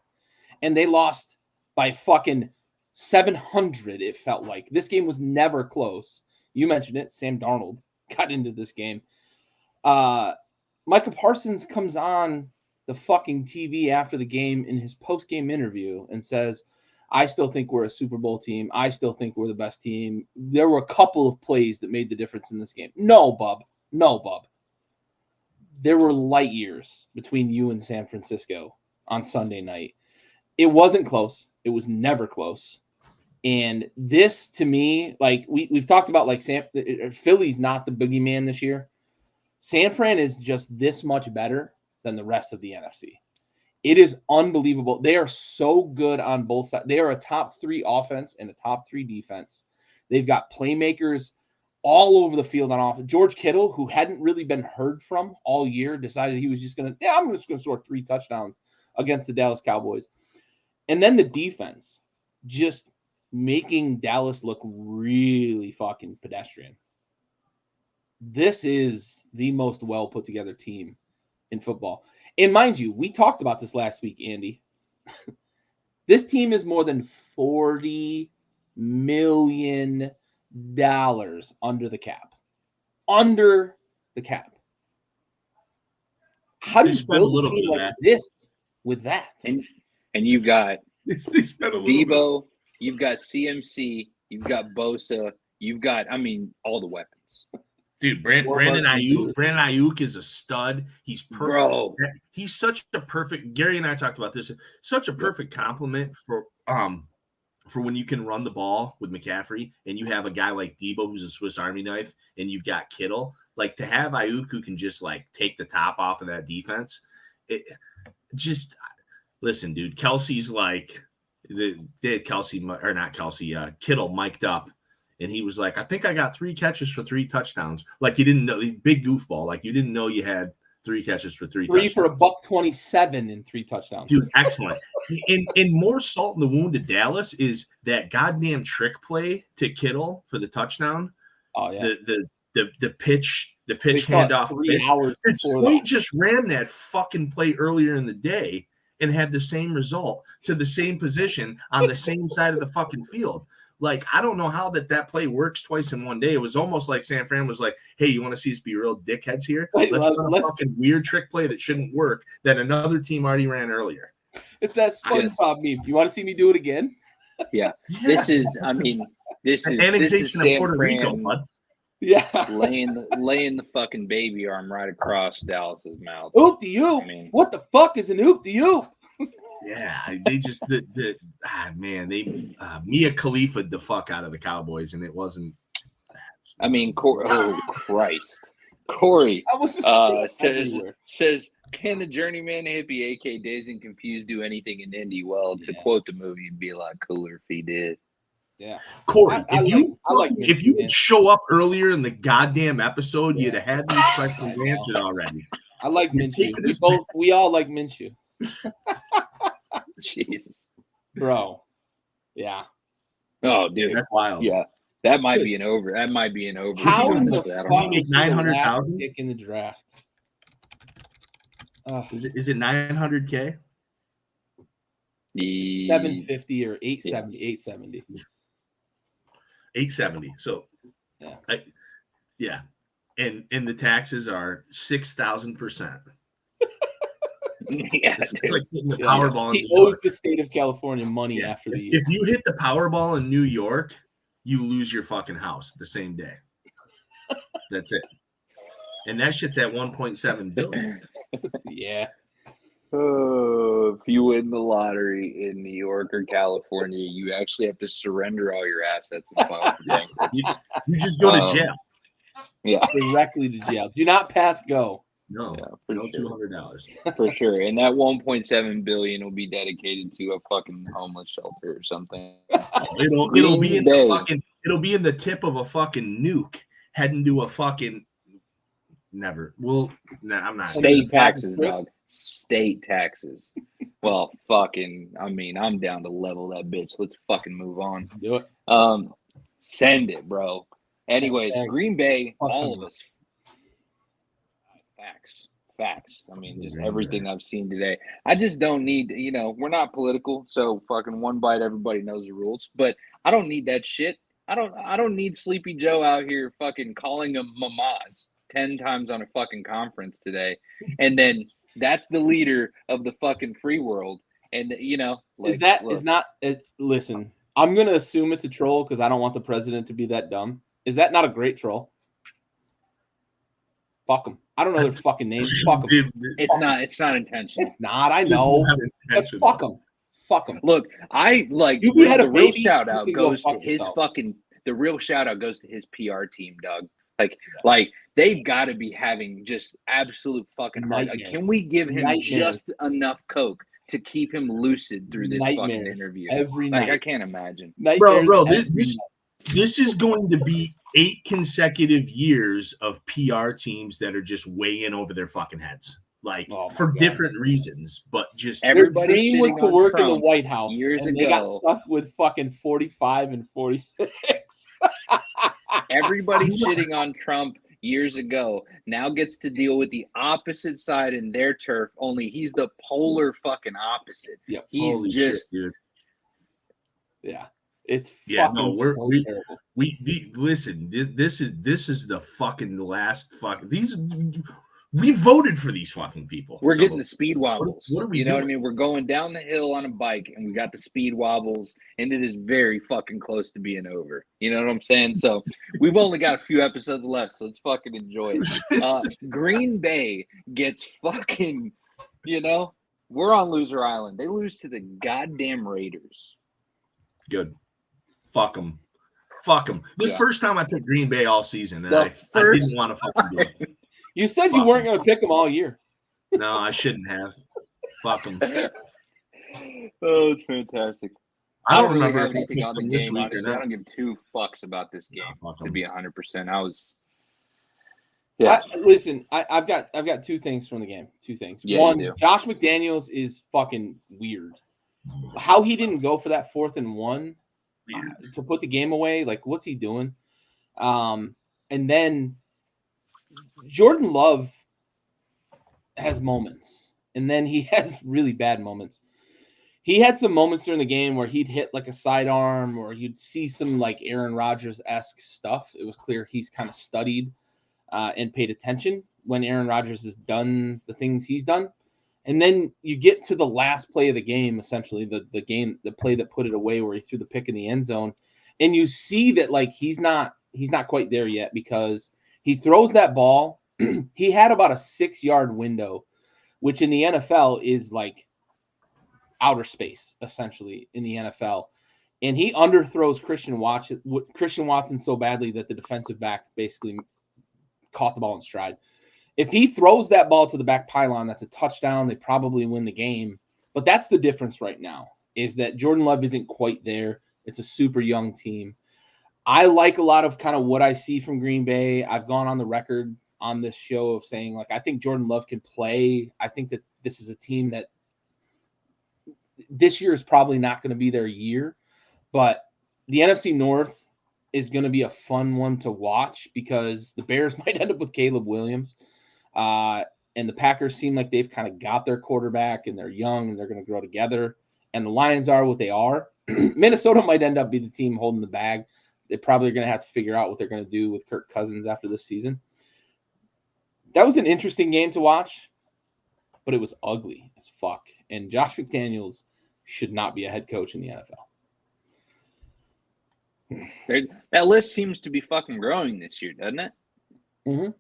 And they lost by fucking 700, it felt like. This game was never close. You mentioned it. Sam Darnold got into this game. Micah Parsons comes on the fucking TV after the game in his post-game interview and says, I still think we're a Super Bowl team. I still think we're the best team. There were a couple of plays that made the difference in this game. No, bub. There were light years between you and San Francisco on Sunday night. It wasn't close. It was never close. And this, to me, like we've talked about, like Philly's not the boogeyman this year. San Fran is just this much better than the rest of the NFC. It is unbelievable. They are so good on both sides. They are a top 3 offense and a top 3 defense. They've got playmakers all over the field on offense. George Kittle, who hadn't really been heard from all year, decided he was just I'm just going to score 3 touchdowns against the Dallas Cowboys. And then the defense just making Dallas look really fucking pedestrian. This is the most well put together team in football. And mind you, we talked about this last week, Andy. This team is more than $40 million under the cap. Under the cap. How do you build a team like this with that? And you've got They spent a little Debo, you've got CMC, you've got Bosa, you've got, all the weapons. Dude, Brandon Ayuk is a stud. He's perfect. Bro. He's such a perfect. Gary and I talked about this. Such a perfect compliment for when you can run the ball with McCaffrey and you have a guy like Debo who's a Swiss Army knife and you've got Kittle. Like to have Ayuk who can just like take the top off of that defense. Listen, dude. Kelsey's like they had Kittle mic'd up. And he was like, I think I got 3 catches for 3 touchdowns. Like you didn't know, big goofball. Like you didn't know you had 3 catches for 3 touchdowns. 3 for $127 and 3 touchdowns. Dude, excellent. and more salt in the wound to Dallas is that goddamn trick play to Kittle for the touchdown. Oh yeah. The pitch handoff. 3 hours. Sweet just ran that fucking play earlier in the day and had the same result to the same position on the same side of the fucking field. Like, I don't know how that play works twice in one day. It was almost like San Fran was like, hey, you want to see us be real dickheads here? Let's run a fucking weird trick play that shouldn't work that another team already ran earlier. It's that SpongeBob meme. You want to see me do it again? Yeah. This is annexation of Puerto Rico, bud. Yeah. laying the fucking baby arm right across Dallas's mouth. Oop de oop. What the fuck is an oop de oop? Yeah, they just Mia Khalifa the fuck out of the Cowboys, and it wasn't. Oh Christ, Corey says, can the journeyman hippie, AK Dazed and Confused, do anything in Indy? Well, to quote the movie, it'd be a lot cooler if he did. Yeah, Corey, if you could show up earlier in the goddamn episode, you'd have had these questions answered already. I like Minshew. We all like Minshew. Jesus, bro. Yeah. Oh, dude, that's wild. Yeah, that might be an over. That might be an over. How in the fuck is 900,000 pick in the draft? Is it 900K? 750 or 870? 870. 870. So, yeah, and the taxes are 6,000%. Yeah, it's like hitting the Powerball. He owes the state of California money after the year. If you hit the Powerball in New York, you lose your fucking house the same day. That's it. And that shit's at 1.7 billion. Yeah. Oh, if you win the lottery in New York or California, you actually have to surrender all your assets and file for bankruptcy. You just go to jail. Yeah. Directly to jail. Do not pass go. No, no sure. $200 for sure. And that 1.7 billion will be dedicated to a fucking homeless shelter or something. It'll be in the tip of a fucking nuke heading to a fucking I'm not. State taxes, dog. State taxes. Well, fucking. I'm down to level that bitch. Let's fucking move on. Do it. Send it, bro. Anyways, Green Bay, all of us. Facts. Just everything I've seen today. I just don't need, we're not political, so fucking one bite, everybody knows the rules. But I don't need that shit. I don't need Sleepy Joe out here fucking calling them mamas 10 times on a fucking conference today. And then that's the leader of the fucking free world. And listen, I'm gonna assume it's a troll because I don't want the president to be that dumb. Is that not a great troll? Fuck them. I don't know their fucking names. Fuck them. It's not intentional. It's not. I know. But fuck them. Fuck them. Look, the real shout out goes to his fucking. The real shout out goes to his PR team, Doug. Like they've got to be having just absolute fucking heart. Can we give him just enough coke to keep him lucid through this fucking interview? Every night. I can't imagine. Bro, this is going to be 8 consecutive years of PR teams that are just way in over their fucking heads. for different reasons, but just everybody their dream was shitting to on work in the Trump White House, years and they got ago. stuck with fucking 45 and 46. Everybody shitting on Trump years ago now gets to deal with the opposite side in their turf, only he's the polar fucking opposite. Yep. He's holy just shit, dude. Yeah. It's Yeah, fucking no, so terrible. Listen, this is the fucking last fucking we voted for these fucking people. We're getting the speed wobbles. What are we you know doing? what I mean? We're going down the hill on a bike and we got the speed wobbles, and it is very fucking close to being over. You know what I'm saying? So we've only got a few episodes left, so let's fucking enjoy it. Green Bay gets fucking, we're on loser island. They lose to the goddamn Raiders. Good. Fuck them. The first time I picked Green Bay all season, and I didn't want to fucking do it. You said you weren't going to pick them all year. No, I shouldn't have. Fuck them. Oh, it's fantastic. I don't really remember have if I anything picked on the them this game. week Honestly, or I not. don't give two fucks about this game. fuck To 'em. be 100%, I was. Yeah. Listen, I've got two things from the game. Two things. Yeah, One, you do. Josh McDaniels is fucking weird. How he didn't go for that 4th and 1 to put the game away, like what's he doing? And then Jordan Love has moments, and then he has really bad moments. He had some moments during the game where he'd hit like a sidearm, or you'd see some like Aaron Rodgers-esque stuff. It was clear he's kind of studied and paid attention when Aaron Rodgers has done the things he's done. And then you get to the last play of the game, essentially the play that put it away, where he threw the pick in the end zone, and you see that like he's not quite there yet, because he throws that ball. He had about a 6-yard window, which in the NFL is like outer space, essentially, in the NFL. And he underthrows Christian Watson so badly that the defensive back basically caught the ball in stride. If he throws that ball to the back pylon, that's a touchdown. They probably win the game. But that's the difference right now, is that Jordan Love isn't quite there. It's a super young team. I like a lot of kind of what I see from Green Bay. I've gone on the record on this show of saying, like, I think Jordan Love can play. I think that this is a team that this year is probably not going to be their year, but the NFC North is going to be a fun one to watch, because the Bears might end up with Caleb Williams. And the Packers seem like they've kind of got their quarterback, and they're young and they're going to grow together. And the Lions are what they are. Minnesota might end up be the team holding the bag. They probably are going to have to figure out what they're going to do with Kirk Cousins after this season. That was an interesting game to watch, but it was ugly as fuck. And Josh McDaniels should not be a head coach in the NFL. That list seems to be fucking growing this year, doesn't it? Mm-hmm.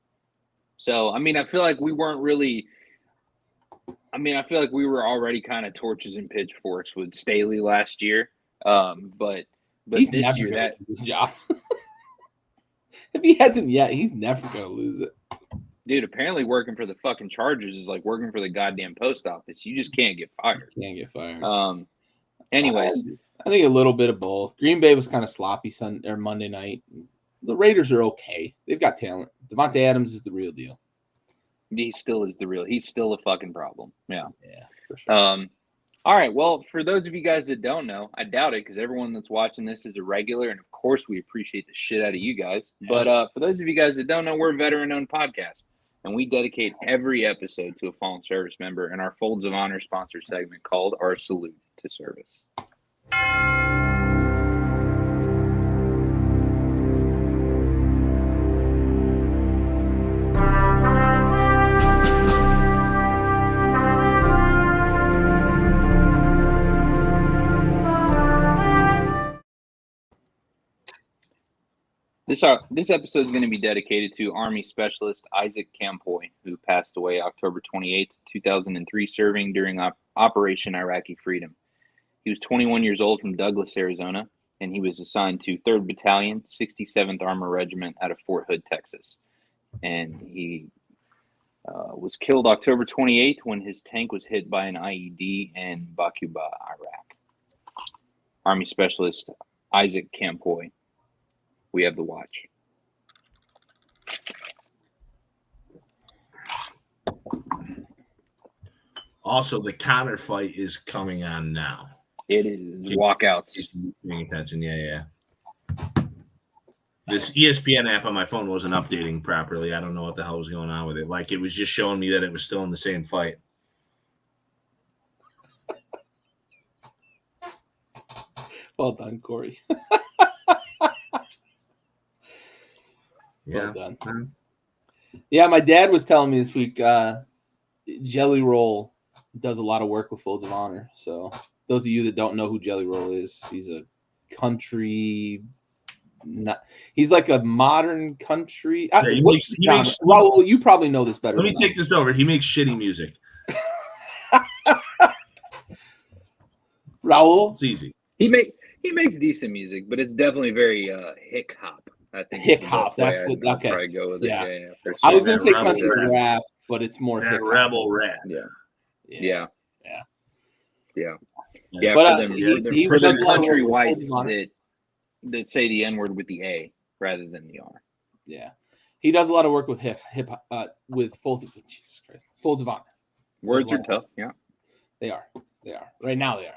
So, I mean, I feel like we weren't really – I mean, I feel like we were already kind of torches and pitchforks with Staley last year. But he's this year that – his job. If he hasn't yet, he's never going to lose it. Dude, apparently working for the fucking Chargers is like working for the goddamn post office. You just can't get fired. Can't get fired. Anyways. I think a little bit of both. Green Bay was kind of sloppy Monday night. The Raiders are okay. They've got talent. Devontae Adams is the real deal. He still is the real. He's still a fucking problem. Yeah. Yeah, for sure. All right. Well, for those of you guys that don't know, I doubt it, because everyone that's watching this is a regular, and of course we appreciate the shit out of you guys. But for those of you guys that don't know, we're a veteran-owned podcast, and we dedicate every episode to a fallen service member in our Folds of Honor sponsor segment called Our Salute to Service. This episode is going to be dedicated to Army Specialist Isaac Campoy, who passed away October 28, 2003, serving during Operation Iraqi Freedom. He was 21 years old from Douglas, Arizona, and he was assigned to 3rd Battalion, 67th Armor Regiment out of Fort Hood, Texas. And he was killed October 28th when his tank was hit by an IED in Bakuba, Iraq. Army Specialist Isaac Campoy. We have the watch. Also, the Connor fight is coming on now. It is walkouts. Paying attention, yeah. This ESPN app on my phone wasn't updating properly. I don't know what the hell was going on with it. Like, it was just showing me that it was still in the same fight. Well done, Corey. Yeah. Well done. Yeah, my dad was telling me this week, Jelly Roll does a lot of work with Folds of Honor. So those of you that don't know who Jelly Roll is, he's a country. He's like a modern country. Yeah, he makes, Raul, you probably know this better. Let me take this over. He makes shitty music. Raul, it's easy. He makes decent music, but it's definitely very hip hop. I think hip hop. That's what. I'd okay. Probably go with yeah. It. Yeah. I was gonna say country rap, but it's more that rebel rap. Yeah. But for them country whites that say the N-word with the A rather than the R. Yeah, he does a lot of work with hip with Folds of Honor. Words are tough. Yeah, they are. Right now they are.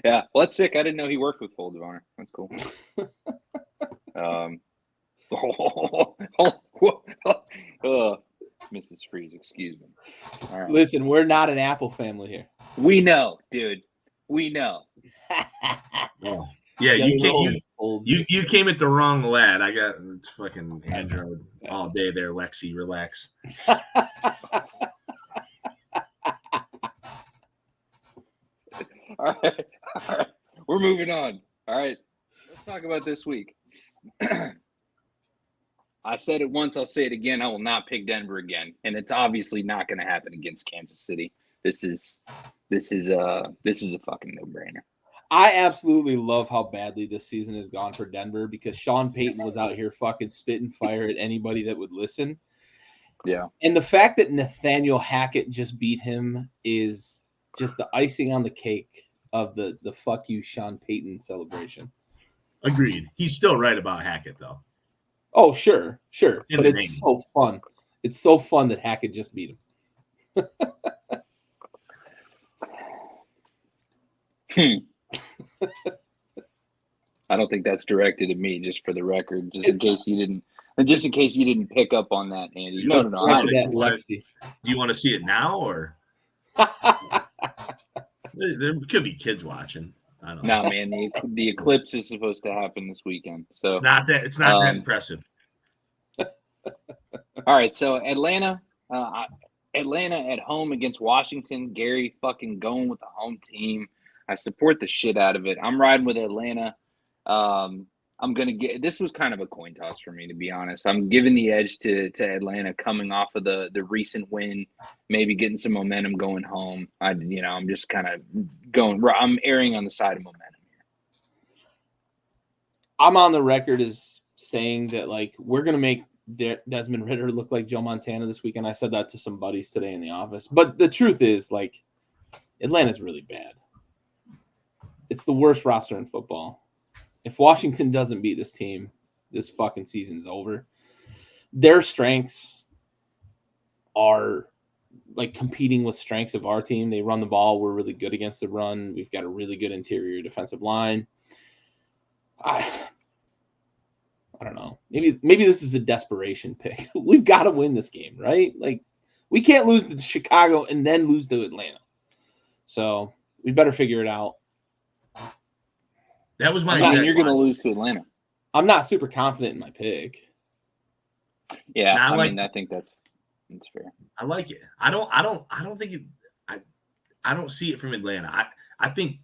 Yeah, well, that's sick. I didn't know he worked with Folds of Honor. That's cool. Mrs. Freeze, excuse me. All right. Listen, we're not an Apple family here. We know, dude. We know. Oh. Yeah, you came at the wrong lad. I got fucking Android all day there, Lexi. Relax. All right. We're moving on. All right. Let's talk about this week. I said it once, I'll say it again. I will not pick Denver again. And it's obviously not going to happen against Kansas City. This is a fucking no-brainer. I absolutely love how badly this season has gone for Denver because Sean Payton was out here fucking spitting fire at anybody that would listen. Yeah. And the fact that Nathaniel Hackett just beat him is just the icing on the cake of the fuck you Sean Payton celebration. Agreed. He's still right about Hackett, though. Oh, sure. But it's so fun. It's so fun that Hackett just beat him. I don't think that's directed at me, just for the record, in case you didn't pick up on that, Andy. No. Lexi. Do you want to see it now, or there could be kids watching? I don't know. No, man. The eclipse is supposed to happen this weekend, so it's not that impressive. All right, so Atlanta at home against Washington. Gary fucking going with the home team. I support the shit out of it. I'm riding with Atlanta. This was kind of a coin toss for me, to be honest. I'm giving the edge to Atlanta coming off of the recent win, maybe getting some momentum going home. I'm just kind of I'm erring on the side of momentum here. I'm on the record as saying that, like, we're going to make Desmond Ridder look like Joe Montana this weekend. I said that to some buddies today in the office. But the truth is, like, Atlanta's really bad. It's the worst roster in football. If Washington doesn't beat this team, this fucking season's over. Their strengths are like competing with strengths of our team. They run the ball. We're really good against the run. We've got a really good interior defensive line. I don't know. Maybe this is a desperation pick. We've got to win this game, right? Like, we can't lose to Chicago and then lose to Atlanta. So we better figure it out. That was my. You're going to lose to Atlanta. I'm not super confident in my pick. Yeah, I think that's fair. I like it. I don't think it. I don't see it from Atlanta. I think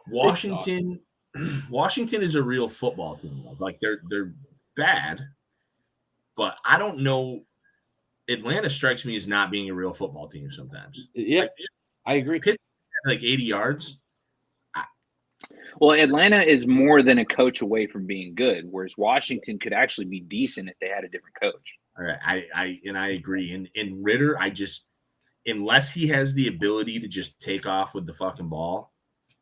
Washington is a real football team. Like, they're bad, but I don't know. Atlanta strikes me as not being a real football team sometimes. Yeah, I agree. Pitt had like 80 yards. Well, Atlanta is more than a coach away from being good, whereas Washington could actually be decent if they had a different coach. All right, I agree. And Ridder, unless he has the ability to just take off with the fucking ball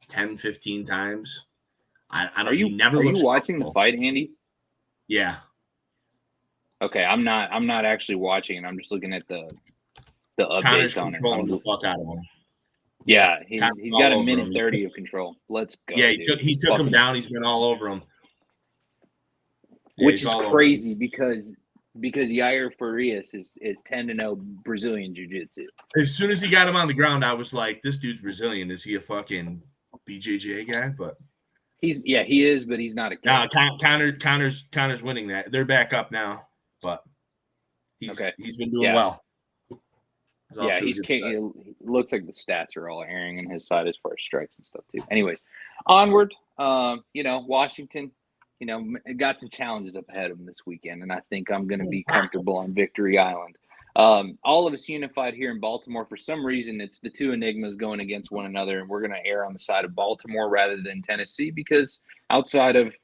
10, 15 times, I don't. Are you watching the fight, Andy? Yeah. Okay, I'm not actually watching it. I'm just looking at the the Connor's updates on it. controlling the fuck out of him. Yeah, he's got a all over minute him. 30 of control. Let's go. Yeah, dude. he took him down. He's been all over him. Yeah, which is crazy because Yair Farias is 10-0 Brazilian Jiu-Jitsu. As soon as he got him on the ground, I was like, this dude's Brazilian. Is he a fucking BJJ guy? But he is, but he's not a no. Connor's winning that. They're back up now, but he's been doing well. Yeah, it looks like the stats are all airing in his side as far as strikes and stuff too. Anyways, onward. Washington, got some challenges up ahead of them this weekend, and I think I'm going to be comfortable on Victory Island. All of us unified here in Baltimore. For some reason, it's the two enigmas going against one another, and we're going to err on the side of Baltimore rather than Tennessee because outside of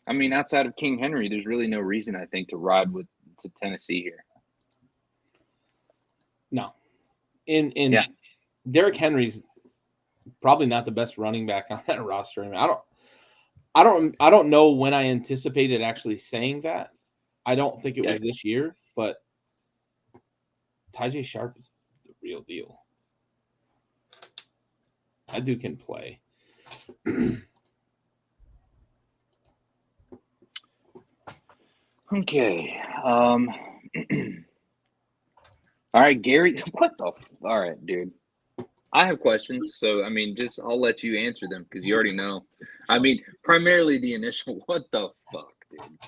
King Henry, there's really no reason I think to ride to Tennessee here. No. Derrick Henry's probably not the best running back on that roster. I don't know when I anticipated actually saying that. I don't think it was this year, but Tajay Sharp is the real deal. That dude can play. Okay. All right, Gary. All right, dude. I have questions, so I'll let you answer them because you already know. Primarily the initial. What the fuck, dude?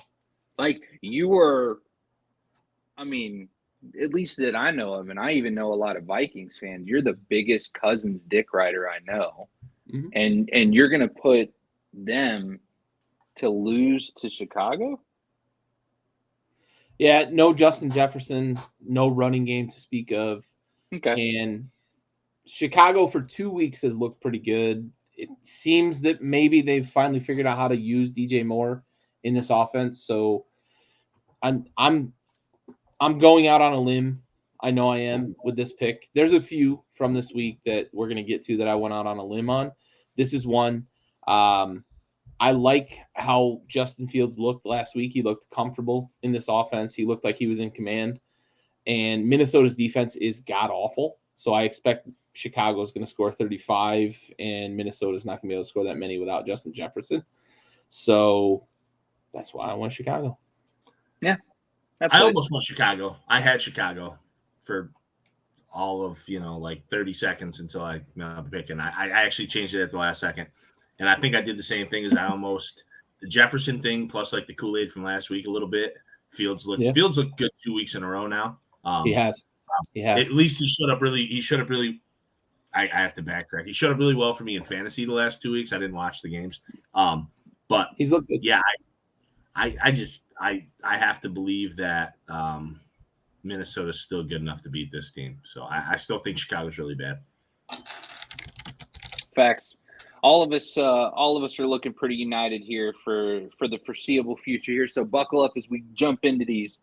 Like you were. At least that I know of, and I even know a lot of Vikings fans. You're the biggest Cousins dick rider I know, and you're gonna put them to lose to Chicago. Yeah, no Justin Jefferson, no running game to speak of. Okay. And Chicago for 2 weeks has looked pretty good. It seems that maybe they've finally figured out how to use DJ Moore in this offense. So I'm going out on a limb. I know I am with this pick. There's a few from this week that we're going to get to that I went out on a limb on. This is one. I like how Justin Fields looked last week. He looked comfortable in this offense. He looked like he was in command. And Minnesota's defense is god-awful. So I expect Chicago is going to score 35, and Minnesota's not going to be able to score that many without Justin Jefferson. So that's why I went Chicago. Yeah. I almost went Chicago. I had Chicago for all of, 30 seconds until I made the pick. And I actually changed it at the last second. And I think I did the same thing as the Jefferson thing, plus like the Kool-Aid from last week a little bit. Fields looked good 2 weeks in a row now. He has. At least he showed up really. I have to backtrack. He showed up really well for me in fantasy the last 2 weeks. I didn't watch the games. But he's looked good. Yeah, I have to believe that Minnesota's still good enough to beat this team. So I still think Chicago's really bad. Facts. All of us are looking pretty united here for the foreseeable future here. So buckle up as we jump into these.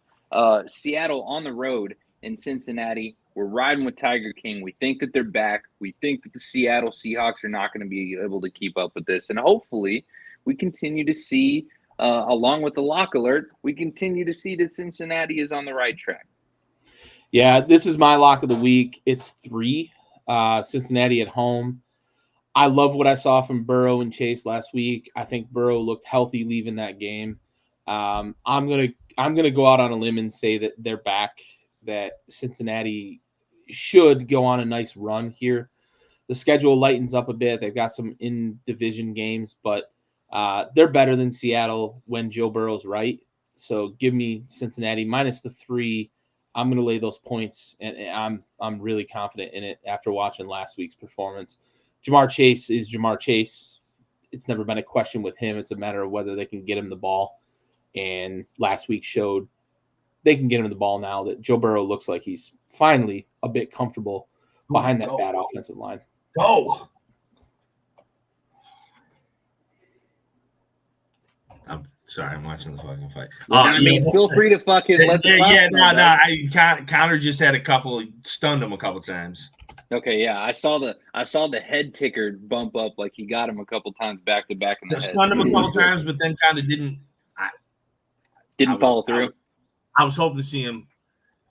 Seattle on the road in Cincinnati. We're riding with Tiger King. We think that they're back. We think that the Seattle Seahawks are not going to be able to keep up with this. And hopefully we continue to see, along with the lock alert, we continue to see that Cincinnati is on the right track. Yeah, this is my lock of the week. It's 3. Cincinnati at home. I love what I saw from Burrow and Chase last week. I think Burrow looked healthy leaving that game. I'm gonna go out on a limb and say that they're back. That Cincinnati should go on a nice run here. The schedule lightens up a bit. They've got some in-division games, but they're better than Seattle when Joe Burrow's right. So give me Cincinnati minus the 3. I'm gonna lay those points, and I'm really confident in it after watching last week's performance. Jamar Chase is Jamar Chase. It's never been a question with him. It's a matter of whether they can get him the ball. And last week showed they can get him the ball now that Joe Burrow looks like he's finally a bit comfortable behind that bad offensive line. Go. I'm sorry, I'm watching the fucking fight. Feel free to fucking let the Connor just had stunned him a couple times. Okay, yeah, I saw the head ticker bump up like he got him a couple times back to back in the head. Stunned him a couple times, but then kind of didn't follow through. I was hoping to see him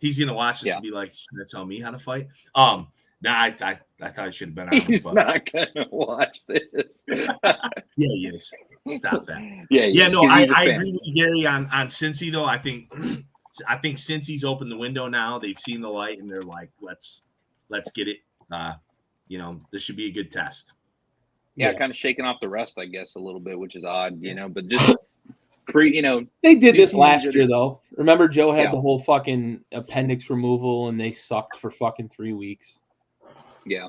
He's gonna watch this Yeah. and be like, "He's trying to tell me how to fight." Nah, I thought I should have been on him. He's But not gonna watch this. yeah, he is. Stop that. Yeah, Yeah, is, no, 'cause I he's a fan. agree with you, Gary, on Cincy though. I think Cincy's opened the window now. They've seen the light and they're like, let's get it. You know, this should be a good test. Yeah, kind of shaking off the rust, I guess, a little bit, which is odd, you know, but just they did this season last jitters. year though. Remember Joe had Yeah. the whole fucking appendix removal and they sucked for fucking 3 weeks. Yeah.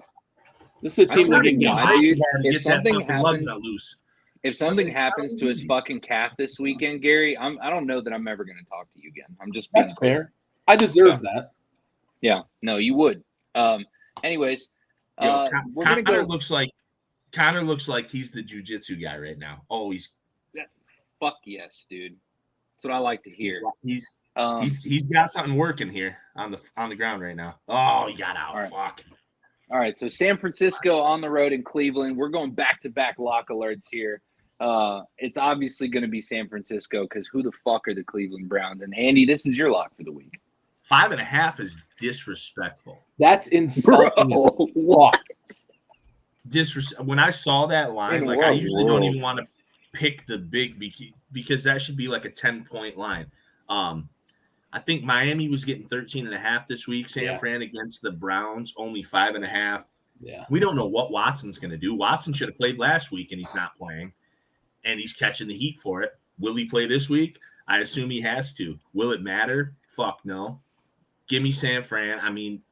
This is a I team don't that know, can dude. If If something happens, loose. if something It's happens not to his easy. fucking calf this weekend, Gary, I don't know that I'm ever going to talk to you again. I'm just That's fair. I deserve that. Yeah, no, you would. Anyways, Yo, we're gonna Connor go. looks like he's the jiu-jitsu guy right now. Oh, he's Fuck yes, dude. That's what I like to hear. he's got something working here on the ground right now. Oh, he got out. All right. Fuck. All right, so San Francisco on the road in Cleveland. We're going back-to-back lock alerts here. It's obviously going to be San Francisco because who the fuck are the Cleveland Browns? And Andy, this is your lock for the week. 5.5 is disrespectful. That's insulting. Bro, what? When I saw that line, In like what I usually world? don't even want to pick the big because that should be like a 10-point line. I think Miami was getting 13.5 this week. San Fran against the Browns, only 5.5. Yeah. We don't know what Watson's going to do. Watson should have played last week, and he's not playing, and he's catching the heat for it. Will he play this week? I assume he has to. Will it matter? Fuck no. Give me San Fran. I mean,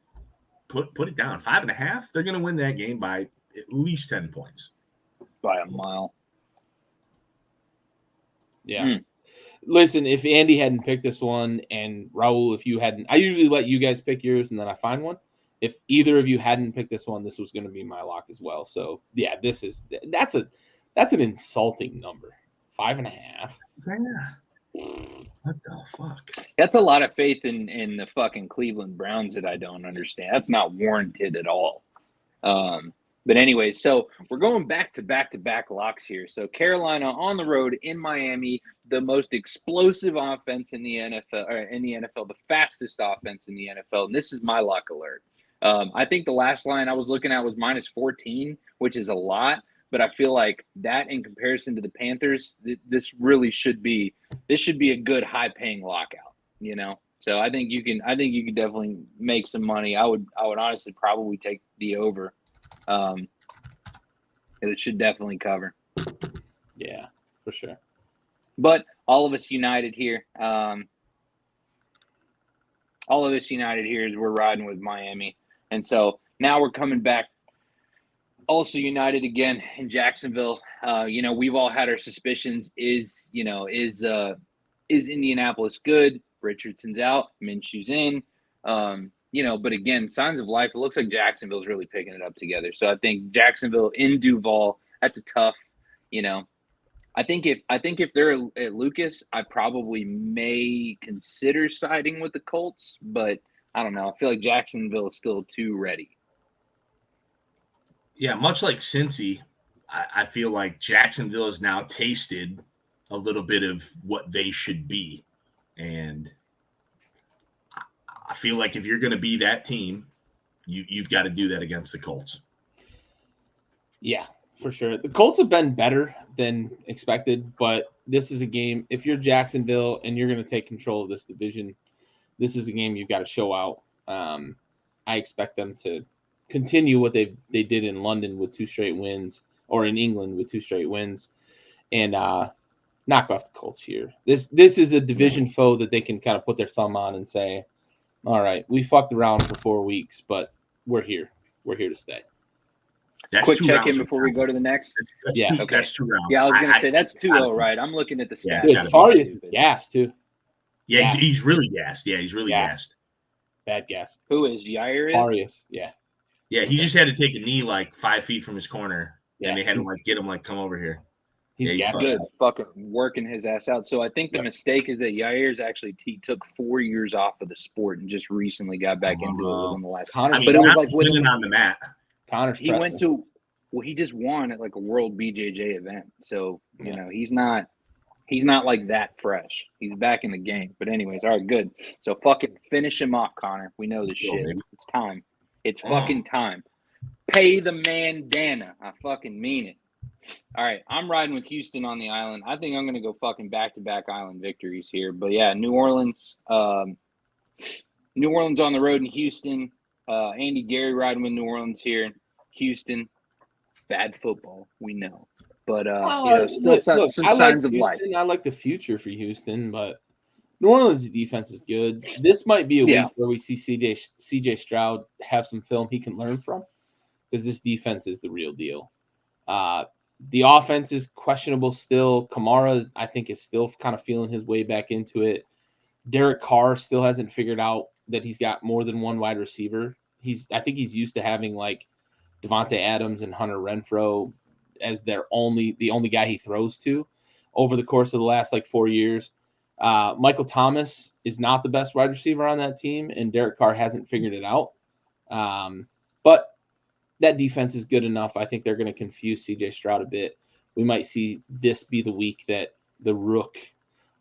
put it down. 5.5. They're going to win that game by at least 10 points. By a mile. Yeah. Listen, if Andy hadn't picked this one and Raul, if you hadn't, I usually let you guys pick yours and then I find one. If either of you hadn't picked this one, this was going to be my lock as well. So yeah, that's an insulting number. 5.5. Yeah. What the fuck? That's a lot of faith in the fucking Cleveland Browns that I don't understand. That's not warranted at all. But anyway, so we're going back to back locks here. So Carolina on the road in Miami, the most explosive offense in the NFL, the fastest offense in the NFL. And this is my lock alert. I think the last line I was looking at was -14, which is a lot. But I feel like that in comparison to the Panthers, this should be a good high-paying lockout, you know. So I think you can definitely make some money. I would honestly probably take the over. It should definitely cover. Yeah, for sure. But all of us united here. All of us united here is we're riding with Miami, and so now we're coming back. Also united again in Jacksonville. You know, we've all had our suspicions. Is Indianapolis good? Richardson's out. Minshew's in. You know, but again, signs of life. It looks like Jacksonville's really picking it up together. So I think Jacksonville in Duval. That's a tough. You know, I think if they're at Lucas, I probably may consider siding with the Colts. But I don't know. I feel like Jacksonville is still too ready. Yeah, much like Cincy, I feel like Jacksonville has now tasted a little bit of what they should be. And I feel like if you're going to be that team, you've got to do that against the Colts. Yeah, for sure. The Colts have been better than expected, but this is a game. If you're Jacksonville and you're going to take control of this division, this is a game you've got to show out. I expect them to continue what they did in London with 2 straight wins, or in England with 2 straight wins, and knock off the Colts here. This is a division foe that they can kind of put their thumb on and say, all right, we fucked around for 4 weeks, but we're here. We're here to stay. That's Quick check-in before we go to the next. That's yeah, okay. That's 2 rounds. Yeah, I was going to say that's 2-0, right? I'm looking at the stats. Yeah, Farias is gassed, too. Yeah, he's really gassed. Yeah, he's really gassed. Bad gassed. Who is? Jair is? Farias, yeah. Yeah, he just had to take a knee like 5 feet from his corner, and they had to get him come over here. He's good, fucking working his ass out. So I think the mistake is that Jair's he took 4 years off of the sport and just recently got back into it within the last. But it was like winning on the mat. He went to he just won at like a World BJJ event. So you know he's not He's not like that fresh. He's back in the game. But anyways, all right, good. So fucking finish him off, Connor. We know this shit. Baby. It's time. It's fucking time. Pay the man Dana. I fucking mean it. All right, I'm riding with Houston on the island. I think I'm going to go fucking back-to-back island victories here. But yeah, New Orleans on the road in Houston. Andy Gary riding with New Orleans here. Houston, bad football, we know. But still some signs of life. I like the future for Houston, but New Orleans' defense is good. This might be a week where we see CJ Stroud have some film he can learn from, because this defense is the real deal. The offense is questionable still. Kamara, I think, is still kind of feeling his way back into it. Derek Carr still hasn't figured out that he's got more than one wide receiver. I think he's used to having like Devontae Adams and Hunter Renfrow as the only guy he throws to over the course of the last 4 years. Michael Thomas is not the best wide receiver on that team, and Derek Carr hasn't figured it out. But that defense is good enough. I think they're going to confuse CJ Stroud a bit. We might see this be the week that the Rook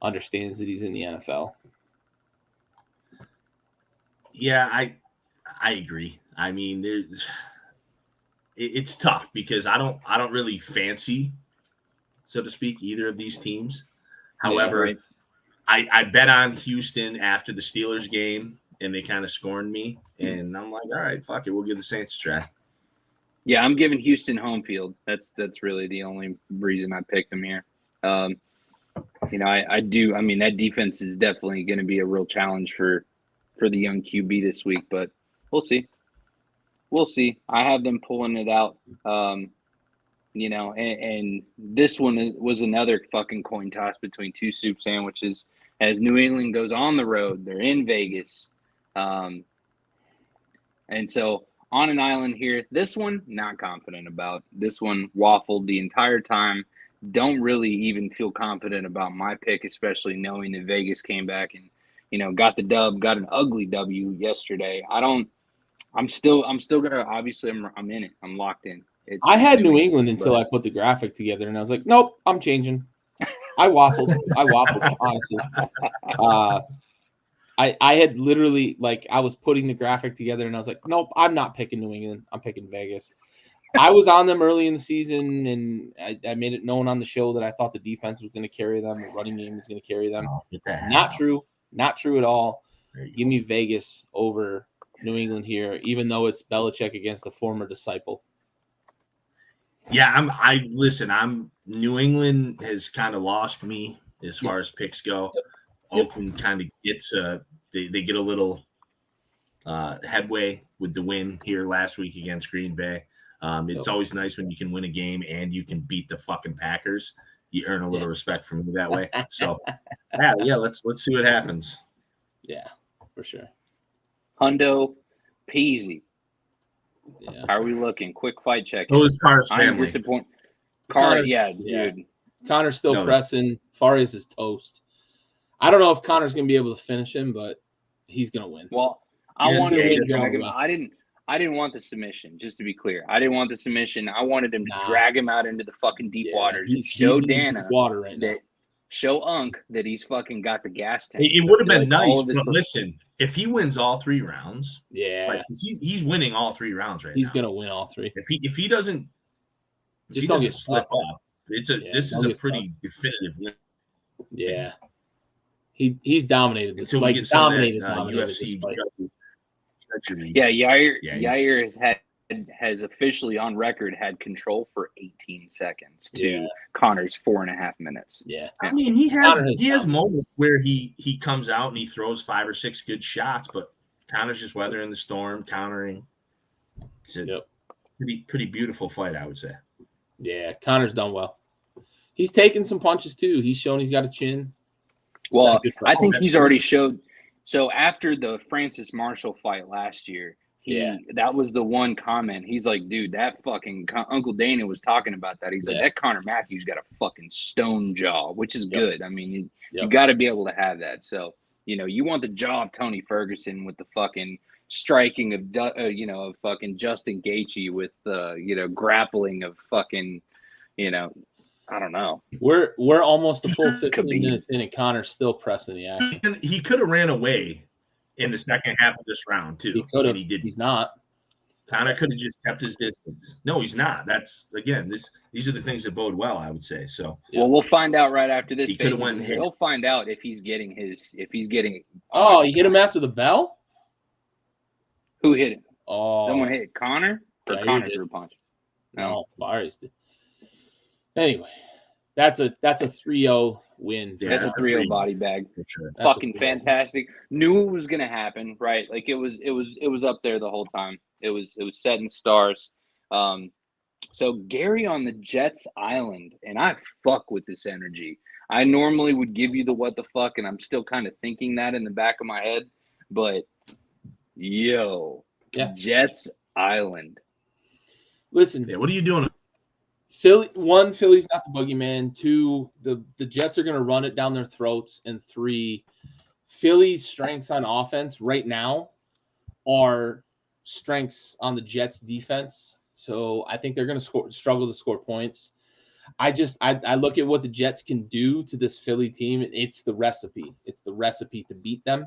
understands that he's in the NFL. Yeah, I agree. I mean, it's tough because I don't really fancy, so to speak, either of these teams. However, right. I bet on Houston after the Steelers game, and they kind of scorned me. And I'm like, all right, fuck it, we'll give the Saints a try. Yeah, I'm giving Houston home field. That's really the only reason I picked them here. I do. I mean, that defense is definitely going to be a real challenge for the young QB this week, but we'll see. We'll see. I have them pulling it out. And this one was another fucking coin toss between two soup sandwiches. As New England goes on the road, they're in Vegas. And so on an island here, this one, not confident about. This one waffled the entire time. Don't really even feel confident about my pick, especially knowing that Vegas came back and, got the dub, got an ugly W yesterday. I'm still gonna, obviously I'm in it. I'm locked in. I had New England until I put the graphic together, and I was like, nope, I'm changing. I waffled, honestly. I had literally, I was putting the graphic together, and I was like, nope, I'm not picking New England. I'm picking Vegas. I was on them early in the season, and I made it known on the show that I thought the defense was going to carry them, the running game was going to carry them. Not true. Not true at all. Give me Vegas over New England here, even though it's Belichick against a former disciple. Yeah, I'm New England has kind of lost me as far as picks go. Oakland kind of gets they get a little headway with the win here last week against Green Bay. It's always nice when you can win a game and you can beat the fucking Packers. You earn a little respect from me that way. So let's see what happens. Yeah, for sure. Hundo Peasy. Yeah. How are we looking? Quick fight check. Oh, it's Carr's family. I'm disappointed. Dude. Connor's still pressing. Farias is toast. I don't know if Connor's going to be able to finish him, but he's going to win. Well, I wanted to drag him. I didn't want the submission, just to be clear. I didn't want the submission. I wanted him to drag him out into the fucking deep waters and show Dana show Unc that he's fucking got the gas tank. It would have been nice, but listen, if he wins all 3 rounds, he's winning all 3 rounds right now. He's gonna win all 3. If he doesn't, don't get slip up. This is a pretty definitive win. Yeah, he's dominated this. Until we get some dominated UFC. Yair has officially on record had control for 18 seconds to Connor's 4.5 minutes. Yeah. I mean, he has moments where he comes out and he throws 5 or 6 good shots, but Connor's just weathering the storm, countering. It's a pretty beautiful fight, I would say. Yeah, Connor's done well. He's taken some punches too. He's shown he's got a chin. Well, I think he's already showed. So after the Francis Marshall fight last year, that was the one comment. He's like, dude, that fucking Uncle Dana was talking about that. He's like, that Connor Matthews got a fucking stone jaw, which is good. I mean, you got to be able to have that. So, you want the jaw of Tony Ferguson with the fucking striking of, of fucking Justin Gaethje with, grappling of fucking, I don't know. We're almost a full Could 15 be. minutes in, and Connor's still pressing the action. And he could have ran away in the second half of this round too. He could have. And he didn't. He's not. Connor could have just kept his distance. No, he's not. That's again, these are the things that bode well, I would say. So Well, we'll find out right after this. He could have went and hit. We'll find out if he's getting. Oh, he hit him after the bell? Who hit him? Oh, Someone hit Connor, or Yeah, Connor you did. threw a punch. no, Flores did. Anyway, that's a 3-0 win. Yeah, That's a that's a 3-0 three. body bag. for sure. That's a Fucking 3-0. fantastic. Knew it was gonna happen, right? Like it was up there the whole time. It was set in stars. So Gary on the Jets Island, and I fuck with this energy. I normally would give you the what the fuck, and I'm still kind of thinking that in the back of my head, but yo, Yeah. Jets Island. Listen, Yeah, what are you doing? Philly's not the boogeyman. 2, the Jets are going to run it down their throats. And 3, Philly's strengths on offense right now are strengths on the Jets defense. So I think they're going to struggle to score points. I look at what the Jets can do to this Philly team. It's the recipe. It's the recipe to beat them.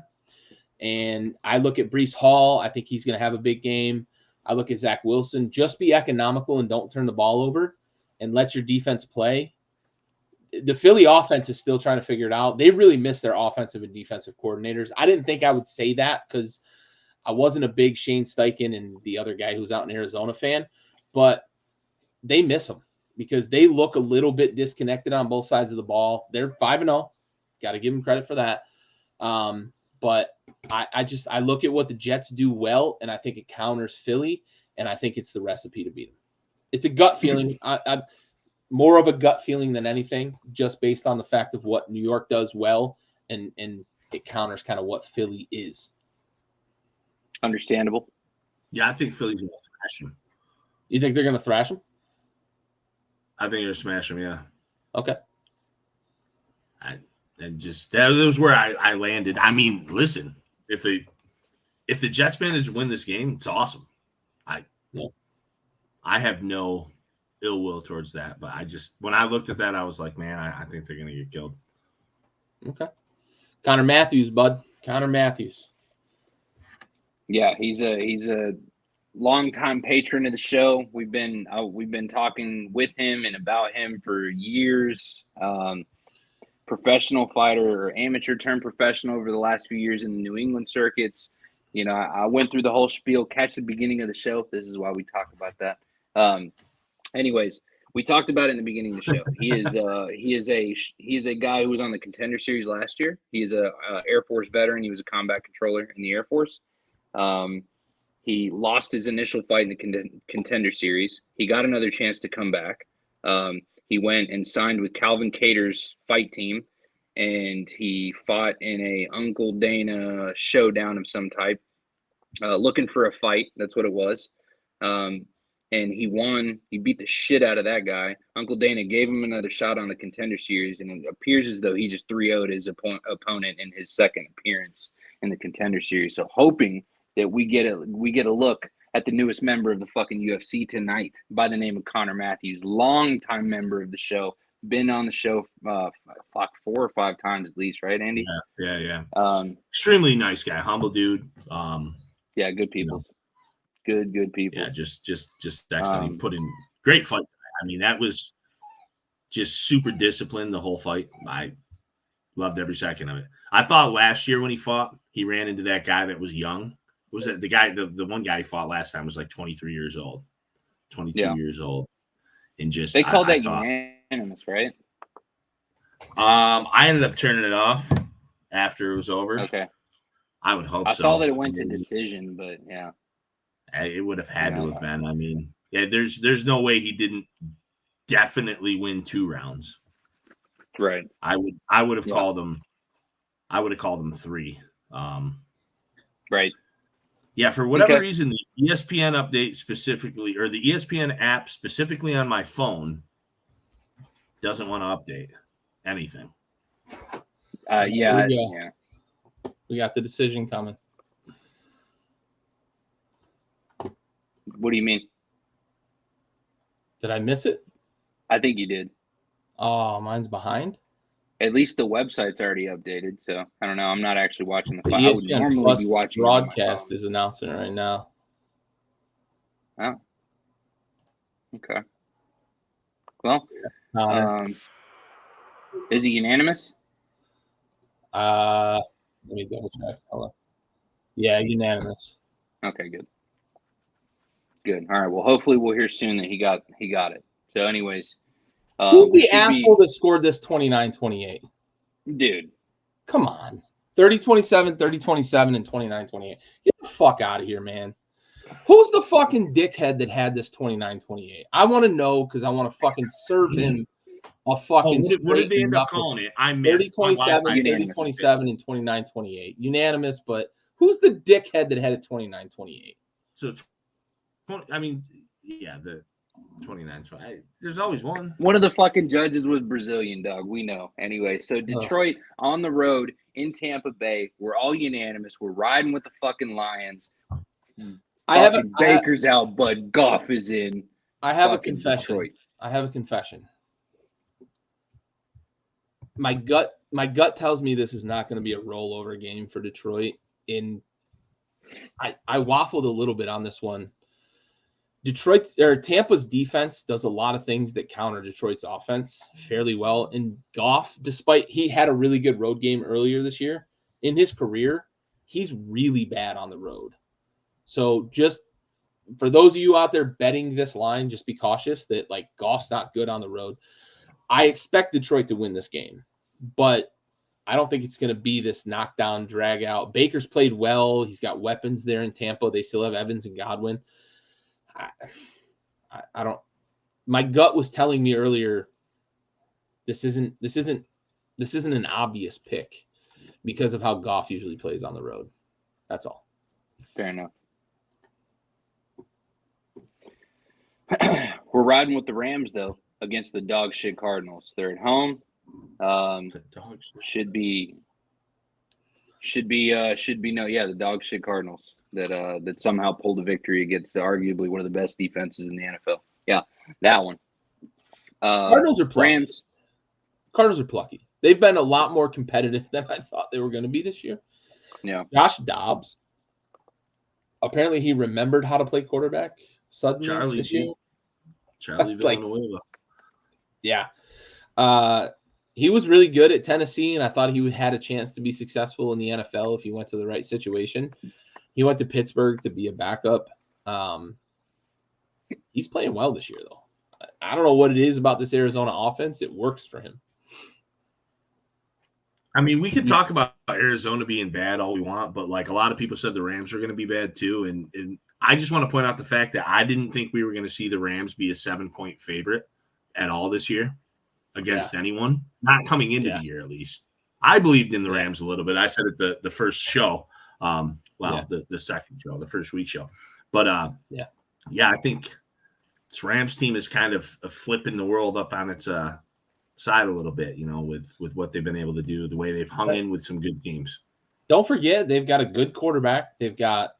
And I look at Breece Hall. I think he's going to have a big game. I look at Zach Wilson. Just be economical and don't turn the ball over and let your defense play. The Philly offense is still trying to figure it out. They really missed their offensive and defensive coordinators. I didn't think I would say that because I wasn't a big Shane Steichen and the other guy who's out in Arizona fan, but they miss them because they look a little bit disconnected on both sides of the ball. They're 5-0. Got to give them credit for that. But I look at what the Jets do well, and I think it counters Philly, and I think it's the recipe to beat them. It's a gut feeling. I more of a gut feeling than anything, just based on the fact of what New York does well, and it counters kind of what Philly is. Understandable. Yeah, I think Philly's gonna smash him. You think they're going to thrash them? I think they're gonna smash him. Yeah. Okay. And just that was where I landed. I mean, listen, if the Jets manage to win this game, it's awesome. I have no ill will towards that, but when I looked at that, I was like, man, I think they're gonna get killed. Okay. Connor Matthews, bud. Connor Matthews. Yeah, he's a longtime patron of the show. We've been talking with him and about him for years. Professional fighter or amateur turned professional over the last few years in the New England circuits. You know, I went through the whole spiel. Catch the beginning of the show. This is why we talk about that. Anyways, we talked about it in the beginning of the show. He is a guy who was on the Contender Series last year. He is a Air Force veteran. He was a combat controller in the Air Force. He lost his initial fight in the Contender Series. He got another chance to come back. He went and signed with Calvin Cater's fight team, and he fought in a Uncle Dana showdown of some type, looking for a fight. That's what it was. And he won. He beat the shit out of that guy. Uncle Dana gave him another shot on the Contender Series, and it appears as though he just 3-0'd his opponent in his second appearance in the Contender Series. So hoping that we get a look at the newest member of the fucking UFC tonight by the name of Connor Matthews, longtime member of the show, been on the show 4 or 5 times at least, right, Andy? Yeah. Extremely nice guy, humble dude. Yeah, good people. Good people. Yeah, just excellent. He put in great fight. I mean, that was just super disciplined the whole fight. I loved every second of it. I thought last year when he fought, he ran into that guy that was young. Was it the guy? The one guy he fought last time was like 23 years old, 22 years old, and just they called that unanimous, right? I ended up turning it off after it was over. Okay, I would hope. I saw that it went to decision, but yeah, it would have had to have been. I mean, yeah, there's no way he didn't definitely win 2 rounds. Right. I would have called them. I would have called them 3. Right. Yeah, for whatever reason, the ESPN update specifically, or the ESPN app specifically on my phone, doesn't want to update anything. Yeah. We got the decision coming. What do you mean? Did I miss it? I think you did. Oh, mine's behind. At least the website's already updated, so I don't know. I'm not actually watching the The fight. I would ESPN normally Plus be watching broadcast is announcing it right now. Oh, okay. Well, is it unanimous? Let me double check. Hold on. Yeah, unanimous. Okay, good. Good. All right. Well, hopefully we'll hear soon that he got it. So, anyways, who's the asshole that scored this 29-28? Dude, come on. 30-27, 30-27, and 29-28. Get the fuck out of here, man. Who's the fucking dickhead that had this 29-28? I want to know because I want to fucking serve him a fucking what did they end up calling it? I missed 30-27, 30-27, and 29-28. Unanimous, but who's the dickhead that had it 29-28? So, I mean, yeah, the 29. There's always one. One of the fucking judges was Brazilian, dog. We know. Anyway, so Detroit on the road in Tampa Bay. We're all unanimous. We're riding with the fucking Lions. Baker's out, but Goff is in. I have a confession. Detroit. I have a confession. My gut tells me this is not going to be a rollover game for Detroit. I waffled a little bit on this one. Tampa's defense does a lot of things that counter Detroit's offense fairly well. And Goff, despite he had a really good road game earlier this year, in his career, he's really bad on the road. So just for those of you out there betting this line, just be cautious that like Goff's not good on the road. I expect Detroit to win this game, but I don't think it's going to be this knockdown, drag out. Baker's played well. He's got weapons there in Tampa. They still have Evans and Godwin. I don't. My gut was telling me earlier. This isn't an obvious pick because of how Goff usually plays on the road. That's all. Fair enough. We're riding with the Rams though against the dog shit Cardinals. They're at home. Should be the dog shit Cardinals that somehow pulled a victory against arguably one of the best defenses in the NFL. Yeah, that one. Cardinals are plucky. Rams. Cardinals are plucky. They've been a lot more competitive than I thought they were going to be this year. Yeah. Josh Dobbs. Apparently, he remembered how to play quarterback suddenly this year. Charlie Villanueva. Yeah. He was really good at Tennessee, and I thought he had a chance to be successful in the NFL if he went to the right situation. He went to Pittsburgh to be a backup. He's playing well this year, though. I don't know what it is about this Arizona offense. It works for him. I mean, we could talk about Arizona being bad all we want, but like a lot of people said the Rams are going to be bad too. And I just want to point out the fact that I didn't think we were going to see the Rams be a 7-point favorite at all this year against anyone, not coming into the year at least. I believed in the Rams a little bit. I said it the first show. The second show, the first week show. But I think this Rams team is kind of flipping the world up on its side a little bit, you know, with what they've been able to do, the way they've hung in with some good teams. Don't forget, they've got a good quarterback. They've got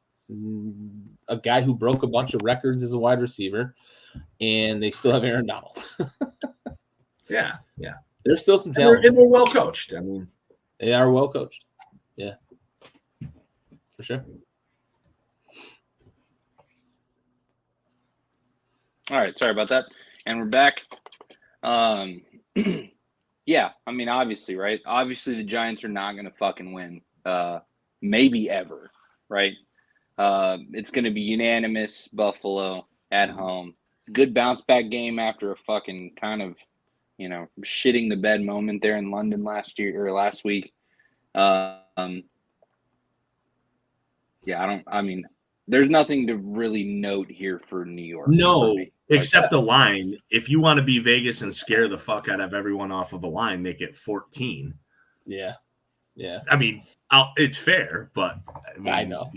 a guy who broke a bunch of records as a wide receiver, and they still have Aaron Donald. Yeah. There's still some talent. And they're well coached. I mean, they are well coached. Yeah, for sure. All right, sorry about that. And we're back. Yeah, I mean, obviously, right? Obviously, the Giants are not going to fucking win. Maybe ever, right? It's going to be unanimous Buffalo at home. Good bounce back game after a fucking kind of, you know, shitting the bed moment there in London last week. There's nothing to really note here for New York. No, except the line. If you want to be Vegas and scare the fuck out of everyone off of a line, make it 14. Yeah. I mean, it's fair, but I know.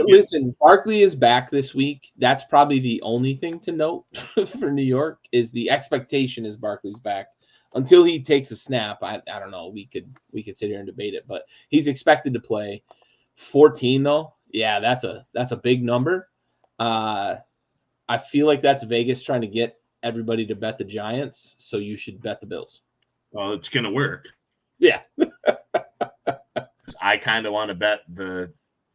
Listen, Barkley is back this week. That's probably the only thing to note for New York is the expectation is Barkley's back. Until he takes a snap, I don't know. We could sit here and debate it, but he's expected to play. 14 though. Yeah, that's a big number. I feel like that's Vegas trying to get everybody to bet the Giants, so you should bet the Bills. Well, it's going to work. Yeah. I kind of want to bet the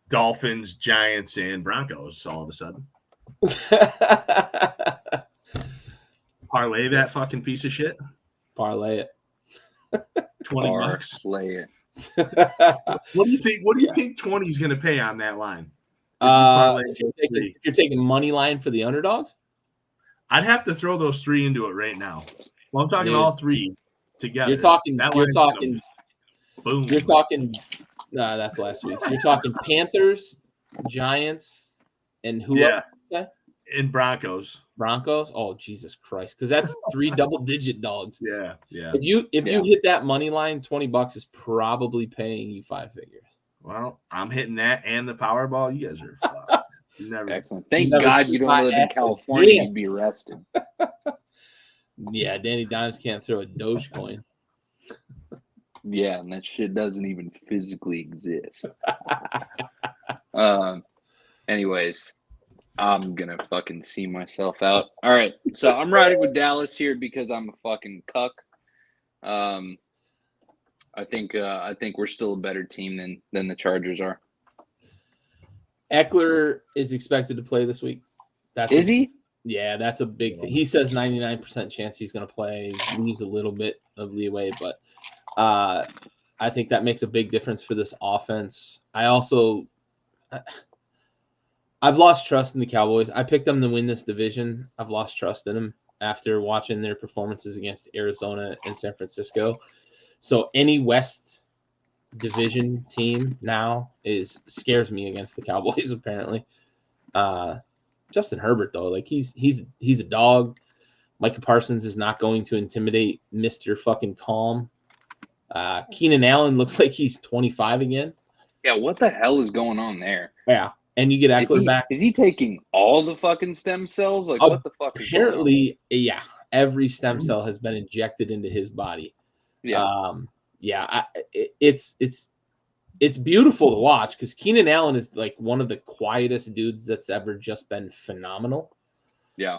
Dolphins, Giants, and Broncos all of a sudden. Parlay that fucking piece of shit. Parlay it. $20. Parlay it. What do you think? What do you think 20 is going to pay on that line? If you're taking money line for the underdogs, I'd have to throw those three into it right now. Well, I'm talking all three together. You're talking. Boom. You're talking. That's last week. You're talking Panthers, Giants, and who? Yeah. Okay? And Broncos. Broncos. Oh, Jesus Christ! Because that's 3 double-digit dogs. Yeah. If you hit that money line, $20 is probably paying you 5 figures. Well, I'm hitting that and the Powerball. You guys are fucked. Excellent. Thank God you don't live in California. You'd be arrested. Yeah, Danny Dimes can't throw a Dogecoin. Yeah, and that shit doesn't even physically exist. Anyways, I'm gonna fucking see myself out. All right, so I'm riding with Dallas here because I'm a fucking cuck. I think we're still a better team than the Chargers are. Eckler is expected to play this week. Is he? Yeah, that's a big thing. He says 99% chance he's going to play. Leaves a little bit of leeway, but I think that makes a big difference for this offense. I've lost trust in the Cowboys. I picked them to win this division. I've lost trust in them after watching their performances against Arizona and San Francisco. So any West division team now scares me against the Cowboys. Apparently, Justin Herbert though, like he's a dog. Micah Parsons is not going to intimidate Mr. Fucking Calm. Keenan Allen looks like he's 25 again. Yeah, what the hell is going on there? Yeah, and you get Eckler back. Is he taking all the fucking stem cells? Like what the fuck? Apparently, yeah, every stem cell has been injected into his body. Yeah. It's beautiful to watch because Keenan Allen is like one of the quietest dudes that's ever just been phenomenal. Yeah.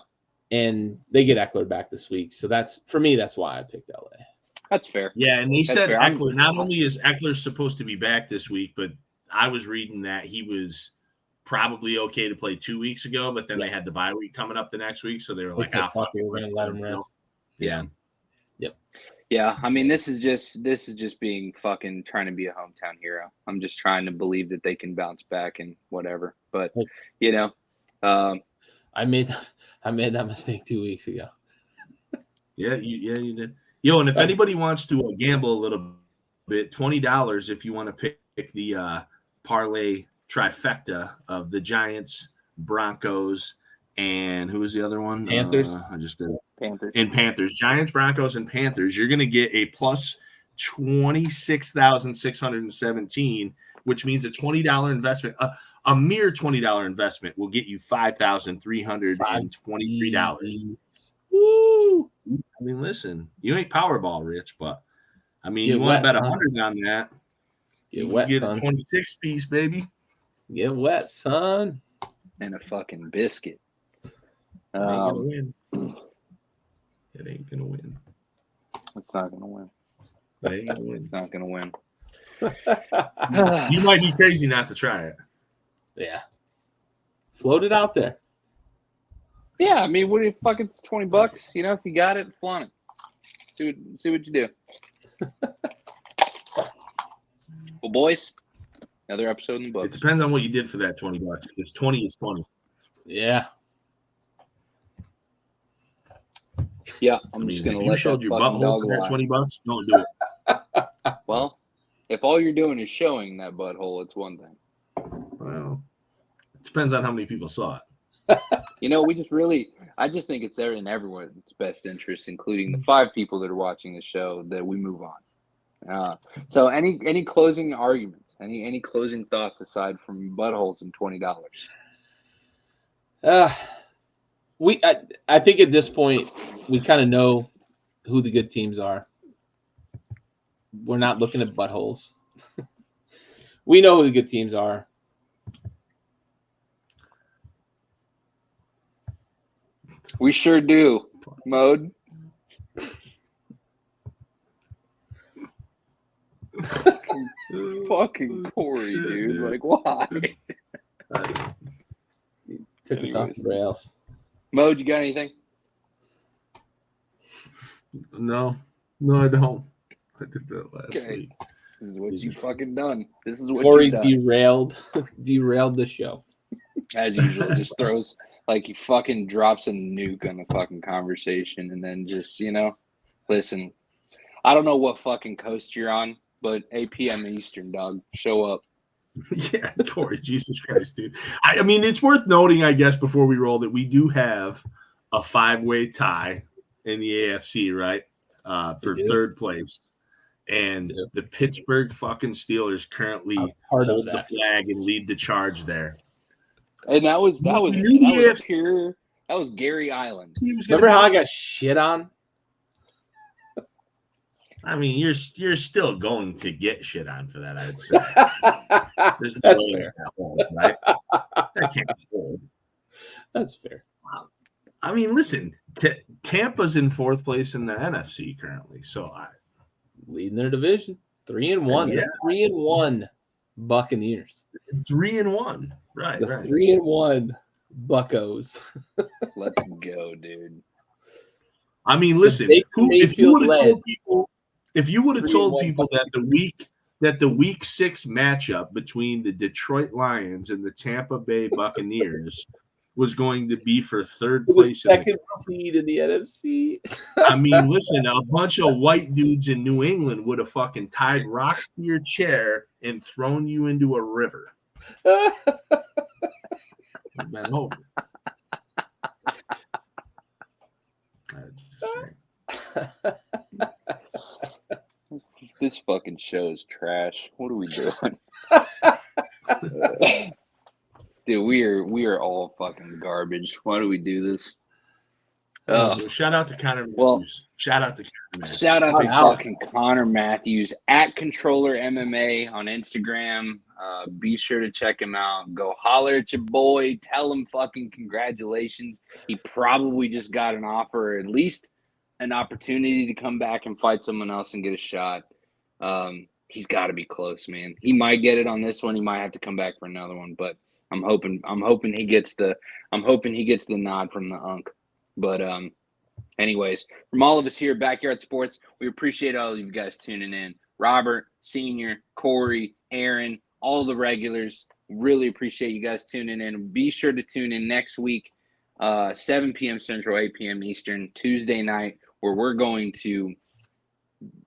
And they get Eckler back this week. So that's why I picked LA. That's fair. Yeah, and he said Eckler, not only is Eckler supposed to be back this week, but I was reading that he was probably okay to play 2 weeks ago, but then they had the bye week coming up the next week. So they were like, fuck, we're going to let him rest. Yeah. Yep. Yeah, I mean, this is just being fucking trying to be a hometown hero. I'm just trying to believe that they can bounce back and whatever. But I made that mistake 2 weeks ago. Yeah, you did. Yo, and if anybody wants to gamble a little bit, $20 if you want to pick the parlay trifecta of the Giants, Broncos, and who was the other one? Panthers. I just did it. Panthers. Giants, Broncos, and Panthers. You're going to get a plus 26,617, which means a $20 investment. A mere $20 investment will get you $5,323. Woo! I mean, listen, you ain't Powerball rich, but I mean, you want to bet 100 on that. Get wet, get son. A 26 piece, baby. Get wet, son. And a fucking biscuit. It ain't gonna win. It ain't gonna win. It's not gonna win. It ain't gonna win. It's not gonna win. You might be crazy not to try it. Yeah. Float it out there. Yeah, I mean, what do you fuck? It's $20. You know, if you got it, flaunt it. See what you do. Well, boys, another episode in the books. It depends on what you did for that $20. Because 20 is 20. Yeah. Yeah, I'm just gonna if let you showed that your fucking butthole dog for that lie. $20, don't do it. Well, if all you're doing is showing that butthole, it's one thing. Well, it depends on how many people saw it. You know, I just think it's in everyone's best interest, including the 5 people that are watching the show, that we move on. So any closing arguments, any closing thoughts aside from buttholes and $20? I think at this point we kind of know who the good teams are. We're not looking at buttholes. We know who the good teams are. We sure do. Mode. Fucking Corey, dude. Like, why? Took us off the rails. Mode, you got anything? No, I don't. I did that last week. This is what you fucking done. This is what Corey you done. derailed the show. As usual, just throws, like, he fucking drops a nuke on the fucking conversation and then just, listen, I don't know what fucking coast you're on, but 8 p.m. Eastern, dog. Show up. Yeah, Corey, Jesus Christ, dude. I mean, it's worth noting, I guess, before we roll that we do have a 5-way tie in the AFC, right? For third place. And the Pittsburgh fucking Steelers currently hold the flag and lead the charge there. And that was Gary Island. Remember how I got shit on? I mean, you're still going to get shit on for that, I'd say. There's no That's fair. That hold, right? That can't hold. That's fair. I mean, listen, Tampa's in fourth place in the NFC currently, so leading their division, 3-1. Yeah. 3-1 Buccaneers. 3-1, right? 3-1 Buccos. Let's go, dude. I mean, listen, if you would have told people that the week 6 matchup between the Detroit Lions and the Tampa Bay Buccaneers was going to be for third place, second seed in the NFC. I mean, listen, a bunch of white dudes in New England would have fucking tied rocks to your chair and thrown you into a river. Been over. This fucking show is trash. What are we doing? Dude, we are all fucking garbage. Why do we do this? Shout out to Connor Matthews. Shout out to fucking Connor Matthews at Controller MMA on Instagram. Be sure to check him out. Go holler at your boy. Tell him fucking congratulations. He probably just got an offer, or at least an opportunity to come back and fight someone else and get a shot. He's got to be close, man. He might get it on this one. He might have to come back for another one, but I'm hoping he gets the nod from the Unk. But anyways, from all of us here at Backyard Sports, we appreciate all of you guys tuning in. Robert, Senior, Corey, Aaron, all the regulars, really appreciate you guys tuning in. Be sure to tune in next week, 7 p.m. Central, 8 p.m. Eastern, Tuesday night, where we're going to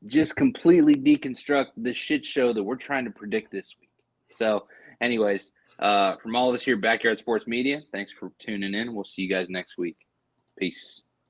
just completely deconstruct the shit show that we're trying to predict this week. So anyways, from all of us here at Backyard Sports Media, thanks for tuning in. We'll see you guys next week. Peace.